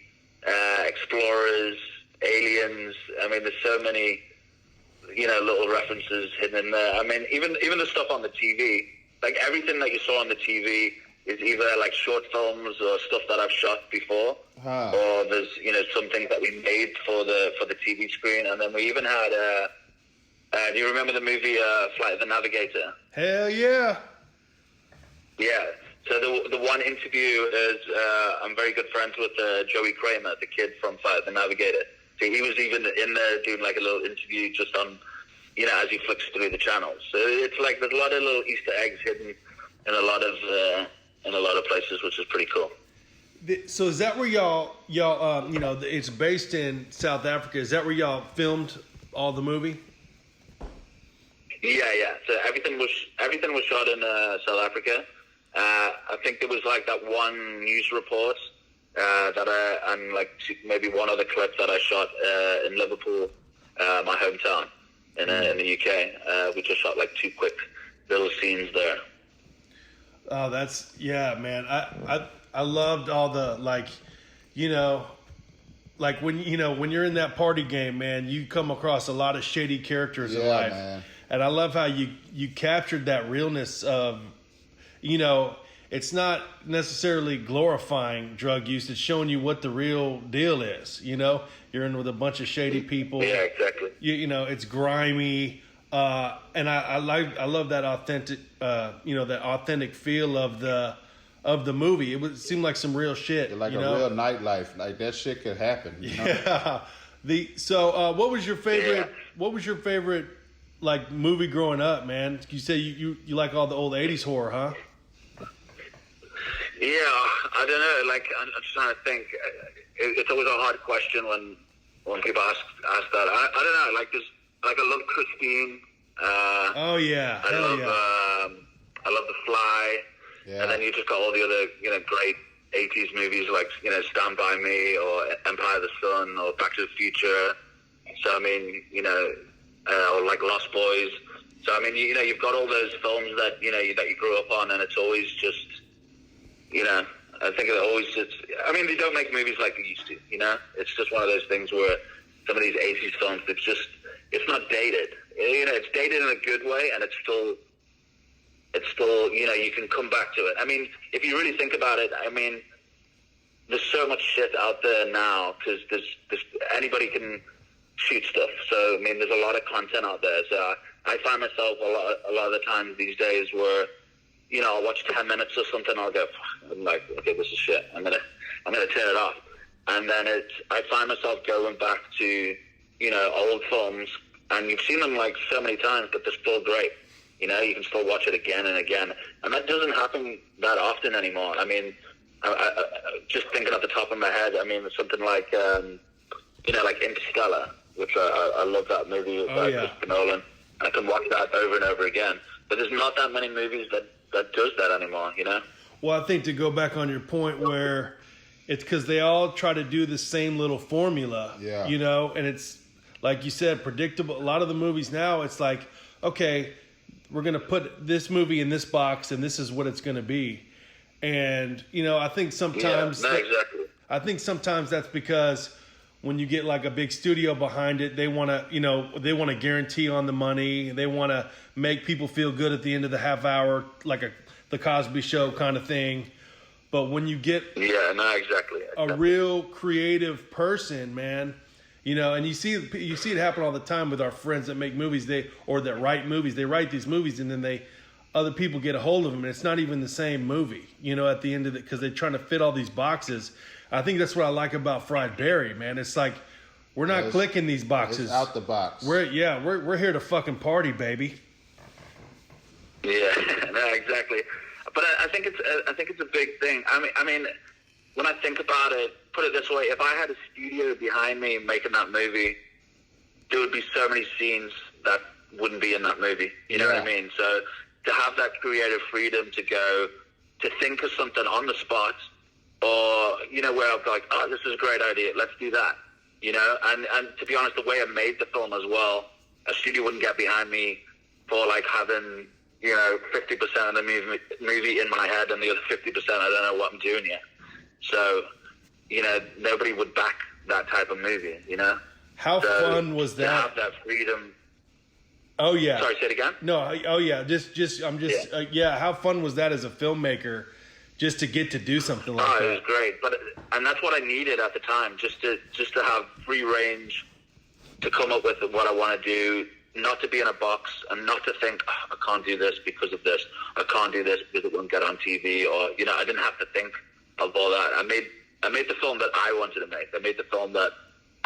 Explorers, Aliens. I mean, there's so many, little references hidden in there. I mean, even the stuff on the TV, like everything that you saw on the TV is either like short films or stuff that I've shot before, or there's some things that we made for the TV screen, and then we even had. Do you remember the movie Flight of the Navigator? Hell yeah. Yeah. So the one interview is I'm very good friends with Joey Kramer, the kid from Flight of the Navigator. So he was even in there doing like a little interview just on, as he flicks through the channels. So it's like there's a lot of little Easter eggs hidden in a lot of places, which is pretty cool. So is that where y'all it's based in South Africa? Is that where y'all filmed all the movie? Yeah. So everything was shot in South Africa. I think there was like that one news report and like maybe one other clip that I shot in Liverpool, my hometown in the UK. We just shot like 2 quick little scenes there. Oh, man. I loved all the like when you're in that party game, man, you come across a lot of shady characters in life. Man. And I love how you captured that realness of, it's not necessarily glorifying drug use. It's showing you what the real deal is. You're in with a bunch of shady people. Yeah, exactly. It's grimy. And I love that authentic, that authentic feel of the movie. It seemed like some real shit. Like a real nightlife. Like that shit could happen. Yeah. What was your favorite? Yeah. What was your favorite? Like movie growing up, man? You say you like all the old 80s horror, huh? Yeah, I don't know. Like I'm just trying to think. It's always a hard question when people ask that. I don't know. Like I love Christine. Oh yeah. I love The Fly. Yeah. And then you just got all the other great 80s movies like Stand By Me or Empire of the Sun or Back to the Future. So I mean or like Lost Boys. So I mean, you've got all those films that that you grew up on, and it's always just, I think it always just. I mean, they don't make movies like they used to. It's just one of those things where some of these 80s films, it's not dated. It's dated in a good way, and it's still, you can come back to it. I mean, if you really think about it, I mean, there's so much shit out there now because there's anybody can shoot stuff. So I mean, there's a lot of content out there. So I find myself a lot of the times these days where I'll watch 10 minutes or something. I'll go, I'm like, okay, this is shit. I'm gonna turn it off. And then I find myself going back to old films, and you've seen them like so many times, but they're still great. You can still watch it again and again, and that doesn't happen that often anymore. I mean, I just thinking off the top of my head, I mean, something like like Interstellar, which I love that movie with Christopher Nolan. I can watch that over and over again. But there's not that many movies that does that anymore, Well, I think to go back on your point where it's because they all try to do the same little formula, and it's, like you said, predictable. A lot of the movies now, it's like, okay, we're going to put this movie in this box and this is what it's going to be. And, I think sometimes... Yeah, no, exactly. I think sometimes that's because when you get like a big studio behind it, they want to guarantee on the money. They want to make people feel good at the end of the half hour, like the Cosby Show kind of thing. But when you get exactly. a real creative person, man, and you see it happen all the time with our friends that make movies, that write movies. They write these movies and then other people get a hold of them, and it's not even the same movie, at the end of it, because they're trying to fit all these boxes. I think that's what I like about Fried Berry, man. It's like we're not clicking these boxes. It's out the box. We're here to fucking party, baby. Yeah, no, exactly. But I think it's a big thing. I mean, when I think about it, put it this way: if I had a studio behind me making that movie, there would be so many scenes that wouldn't be in that movie. You know what I mean? So to have that creative freedom to go, to think of something on the spot, or, you know, where I'm like, oh, this is a great idea, let's do that, you know? And to be honest, the way I made the film as well, a studio wouldn't get behind me for, like, having, you know, 50% of the movie in my head and the other 50% I don't know what I'm doing yet. So, you know, nobody would back that type of movie, you know? How fun was to that? have that freedom. Oh yeah. Sorry, say it again? No. Oh yeah. Yeah. How fun was that as a filmmaker, just to get to do something like that? It was great, and that's what I needed at the time, just to have free range to come up with what I want to do, not to be in a box, and not to think, oh, I can't do this because of this, I can't do this because it won't get on TV, or, you know, I didn't have to think of all that. I made the film that I wanted to make. I made the film that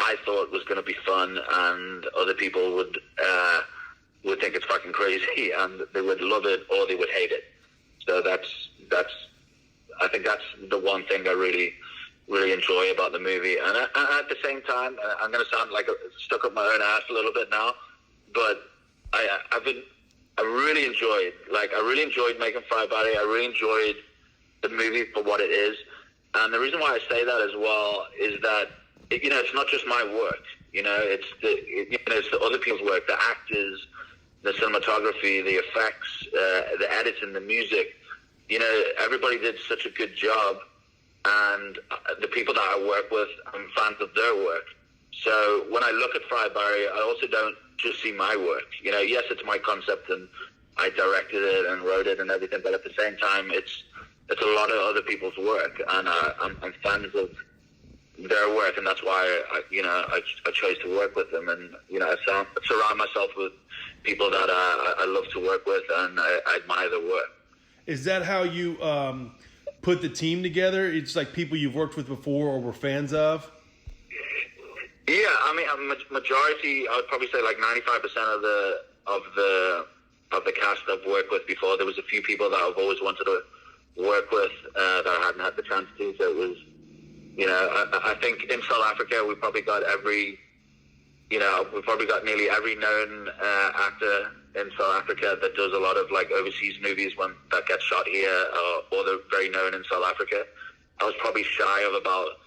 I thought was going to be fun, and other people would think it's fucking crazy, and they would love it or they would hate it. So I think that's the one thing I really, really enjoy about the movie. And at the same time, I'm going to sound like stuck up my own ass a little bit now, but I really enjoyed making Firebody. I really enjoyed the movie for what it is. And the reason why I say that as well is that, you know, it's not just my work. You know, it's the other people's work, the actors, the cinematography, the effects, the editing, the music. You know, everybody did such a good job, and the people that I work with, I'm fans of their work. So when I look at Firebody, I also don't just see my work. You know, yes, it's my concept, and I directed it and wrote it and everything, but at the same time, it's a lot of other people's work, and I'm fans of their work, and that's why I chose to work with them, and, you know, I surround myself with people that I love to work with, and I admire their work. Is that how you put the team together? It's like people you've worked with before or were fans of? Yeah, I mean, majority, I would probably say like 95% of the cast I've worked with before. There was a few people that I've always wanted to work with that I hadn't had the chance to. So it was, you know, I think in South Africa we've probably got nearly every known actor in South Africa that does a lot of, like, overseas movies that get shot here, or they're very known in South Africa. I was probably shy of about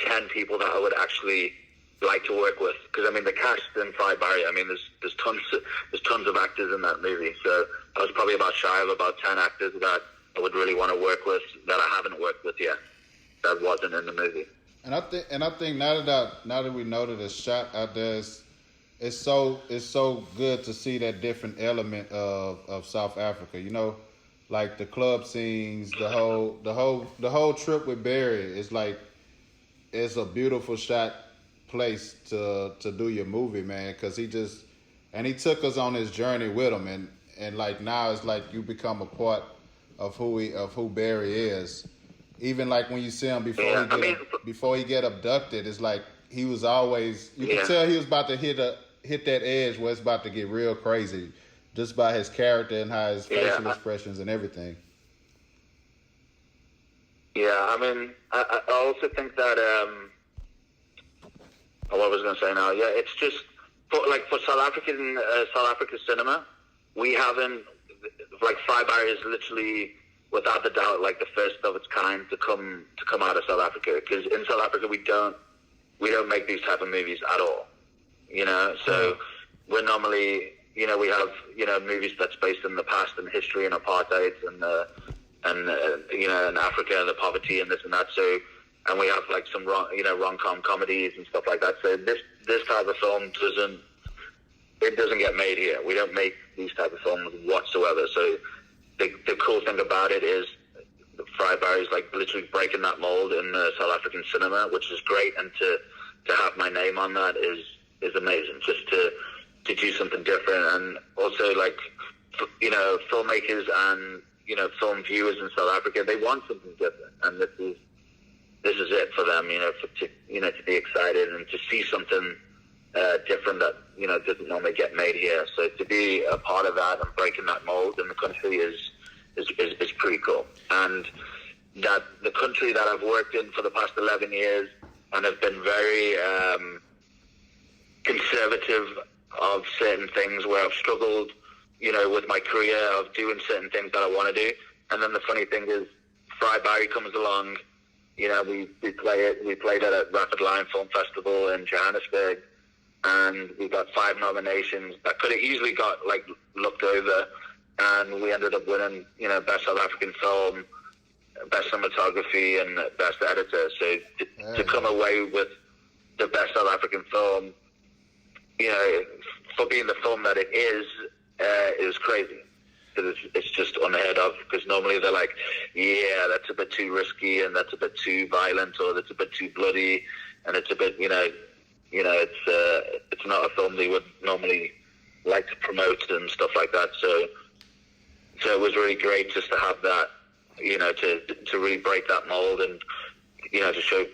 10 people that I would actually like to work with, because I mean the cast in Firebody, I mean there's tons of actors in that movie, so I was probably about shy of about 10 actors that I would really want to work with that I haven't worked with yet, that wasn't in the movie. And I think now that we know that it's shot out there, it's so good to see that different element of South Africa. You know, like the club scenes, the whole trip with Barry is like, it's a beautiful shot place to do your movie, man, because he took us on his journey with him, and like now it's like you become a part of who Barry is. Even like when you see him before he get abducted, it's like he was always, you could tell he was about to hit that edge where it's about to get real crazy, just by his character and how his facial expressions and everything. Yeah, I mean, I also think that what was I going to say now? Yeah, it's just for South African cinema, we haven't, like, Firebody is literally, without the doubt, like the first of its kind to come out of South Africa, because in South Africa we don't make these type of movies at all, you know. So we're normally, you know, we have, you know, movies that's based in the past and history and apartheid and you know, in Africa, the poverty and this and that. So, and we have like some rom-com comedies and stuff like that. So this type of film doesn't get made here. We don't make these type of films whatsoever. So the cool thing about it is Firebody is like literally breaking that mold in South African cinema, which is great. And to have my name on that is amazing. Just to do something different, and also, like, you know, filmmakers and, you know, film viewers in South Africa, they want something different, and this is it for them, you know, to be excited and to see something different that, you know, doesn't normally get made here. So to be a part of that and breaking that mold in the country is pretty cool. And that the country that I've worked in for the past 11 years and have been very conservative of certain things, where I've struggled, you know, with my career of doing certain things that I want to do. And then the funny thing is, Fry Barry comes along. You know, we play it. We played it at Rapid Lion Film Festival in Johannesburg, and we got 5 nominations that could have easily got looked over, and we ended up winning. You know, best South African film, best cinematography, and best editor. So to come away with the best South African film, you know, for being the film that it is crazy. Because it's just unheard of. Because normally they're like, yeah, that's a bit too risky, and that's a bit too violent, or that's a bit too bloody, and it's a bit, it's not a film they would normally like to promote and stuff like that. So it was really great just to have that, you know, to really break that mold, and you know, to show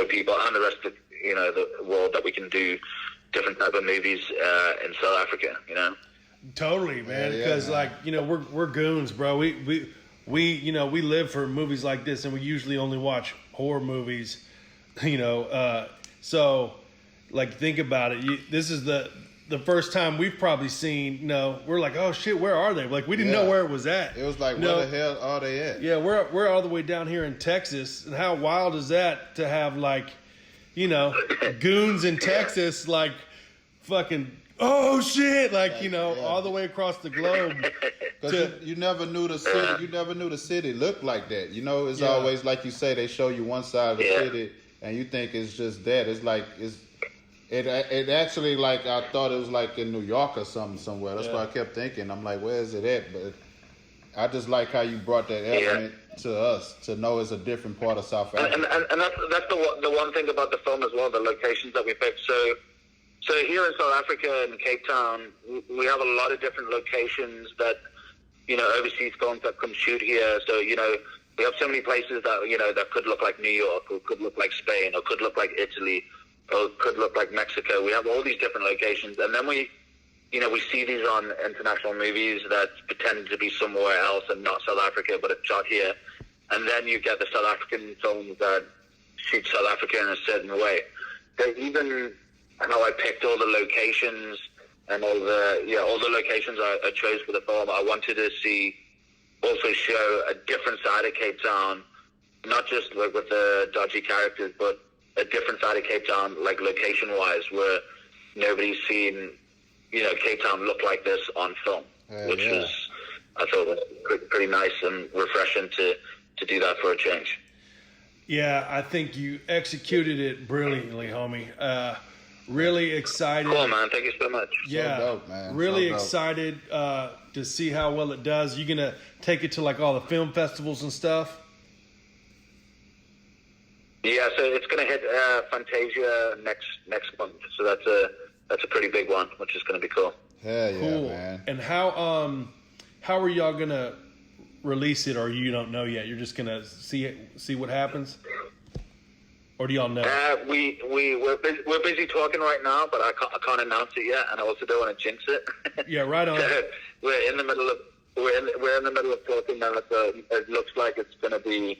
people and the rest of the world that we can do different type of movies in South Africa. You know. Totally, man. Because we're goons, bro. We live for movies like this, and we usually only watch horror movies. So think about it. This is the first time we've probably seen. We're like, oh shit, where are they? Like we didn't know where it was at. It was like, where the hell are they at? Yeah, we're all the way down here in Texas, and how wild is that to have goons in Texas, like fucking. Oh shit! All the way across the globe. Because you never knew the city. You never knew the city looked like that. It's always like you say. They show you one side of the city, and you think it's just that. It's like it actually like I thought it was like in New York or something somewhere. That's why I kept thinking. I'm like, where is it at? But I just like how you brought that element to us to know it's a different part of South Africa. And that's the one thing about the film as well. The locations that we picked. So here in South Africa, in Cape Town, we have a lot of different locations that, overseas films that come shoot here. So, we have so many places that, that could look like New York, or could look like Spain, or could look like Italy, or could look like Mexico. We have all these different locations. And then we see these on international movies that pretend to be somewhere else and not South Africa, but it's shot here. And then you get the South African films that shoot South Africa in a certain way. They even... how I picked all the locations and all the locations I chose for the film. I wanted to also show a different side of Cape Town, not just with the dodgy characters, but a different side of Cape Town, location-wise, where nobody's seen, Cape Town look like this on film, which was, I thought, was pretty nice and refreshing to do that for a change. Yeah, I think you executed it brilliantly, homie. Really excited. Cool, man. Thank you so much. Yeah, so dope, man. Really so dope. excited to see how well it does. You gonna take it to all the film festivals and stuff? Yeah, so it's gonna hit Fantasia next month. So that's a pretty big one, which is gonna be cool. Hell yeah, cool. man. And how are y'all gonna release it, or you don't know yet? You're just gonna see what happens. Or do y'all know? We're busy talking right now, but I can't announce it yet, and I also don't want to jinx it. Yeah, right on. We're in the middle of talking now, so it looks like it's going to be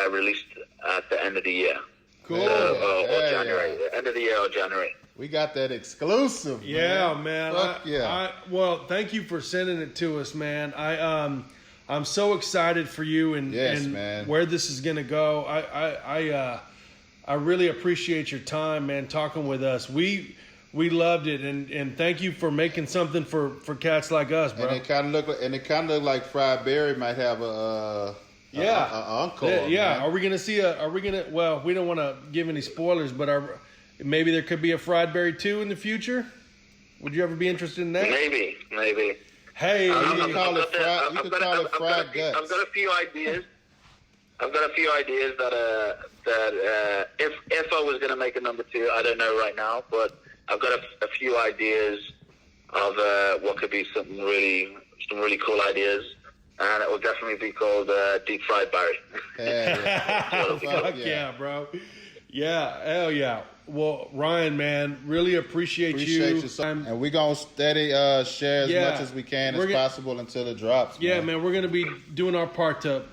released at the end of the year. Cool. Or January. End of the year or January. We got that exclusive. Yeah, man. Fuck yeah. Well, thank you for sending it to us, man. I'm so excited for you and man. Where this is going to go. I really appreciate your time, man, talking with us. We loved it, and thank you for making something for cats like us, bro. And it kind of looked like Fried Berry might have a encore. Yeah. Man. Are we gonna? Well, we don't want to give any spoilers, but maybe there could be a Fried Berry 2 in the future. Would you ever be interested in that? Maybe. Hey, you can call it fried guts. I've got a few ideas. that if I was going to make a number 2, I don't know right now, but I've got a few ideas of what could be some really cool ideas, and it will definitely be called Deep Fried Barry. Fuck yeah, bro. Yeah, hell yeah. Well, Ryan, man, really appreciate you. And we're going to steady share as much as we can as possible until it drops. Yeah, man, we're going to be doing our part to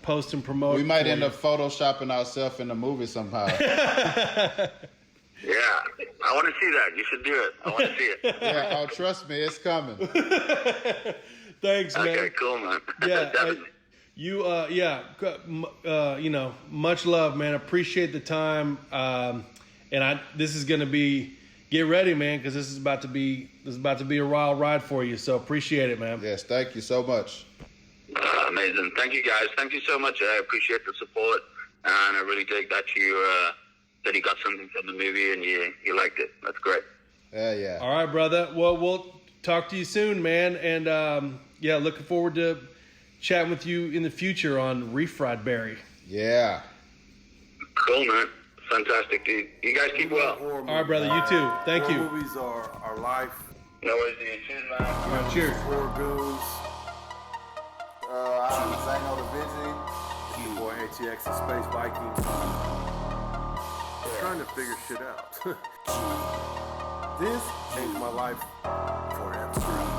post and promote. We might end up photoshopping ourselves in the movie somehow. Yeah, I want to see that. You should do it. I want to see it. Yeah, oh, trust me, it's coming. Thanks, man. Okay, cool, man. Yeah, You, you know, much love, man. Appreciate the time. This is going to be, get ready, man, because this is about to be a wild ride for you. So appreciate it, man. Yes, thank you so much. Amazing. Thank you, guys. Thank you so much. I appreciate the support, and I really dig that you got something from the movie and you liked it. That's great. Yeah. All right, brother. Well, we'll talk to you soon, man. And looking forward to chatting with you in the future on Refried Berry. Yeah. Cool, man. Fantastic, dude. You guys keep well. All right, brother. You too. Thank you. Horror movies are our life. No worries, dude. Cheers, man. All right, cheers. Horror goons. I'm Zano Da Vinci. Boy, ATX and Space Vikings. Trying to figure shit out. This changed my life forever.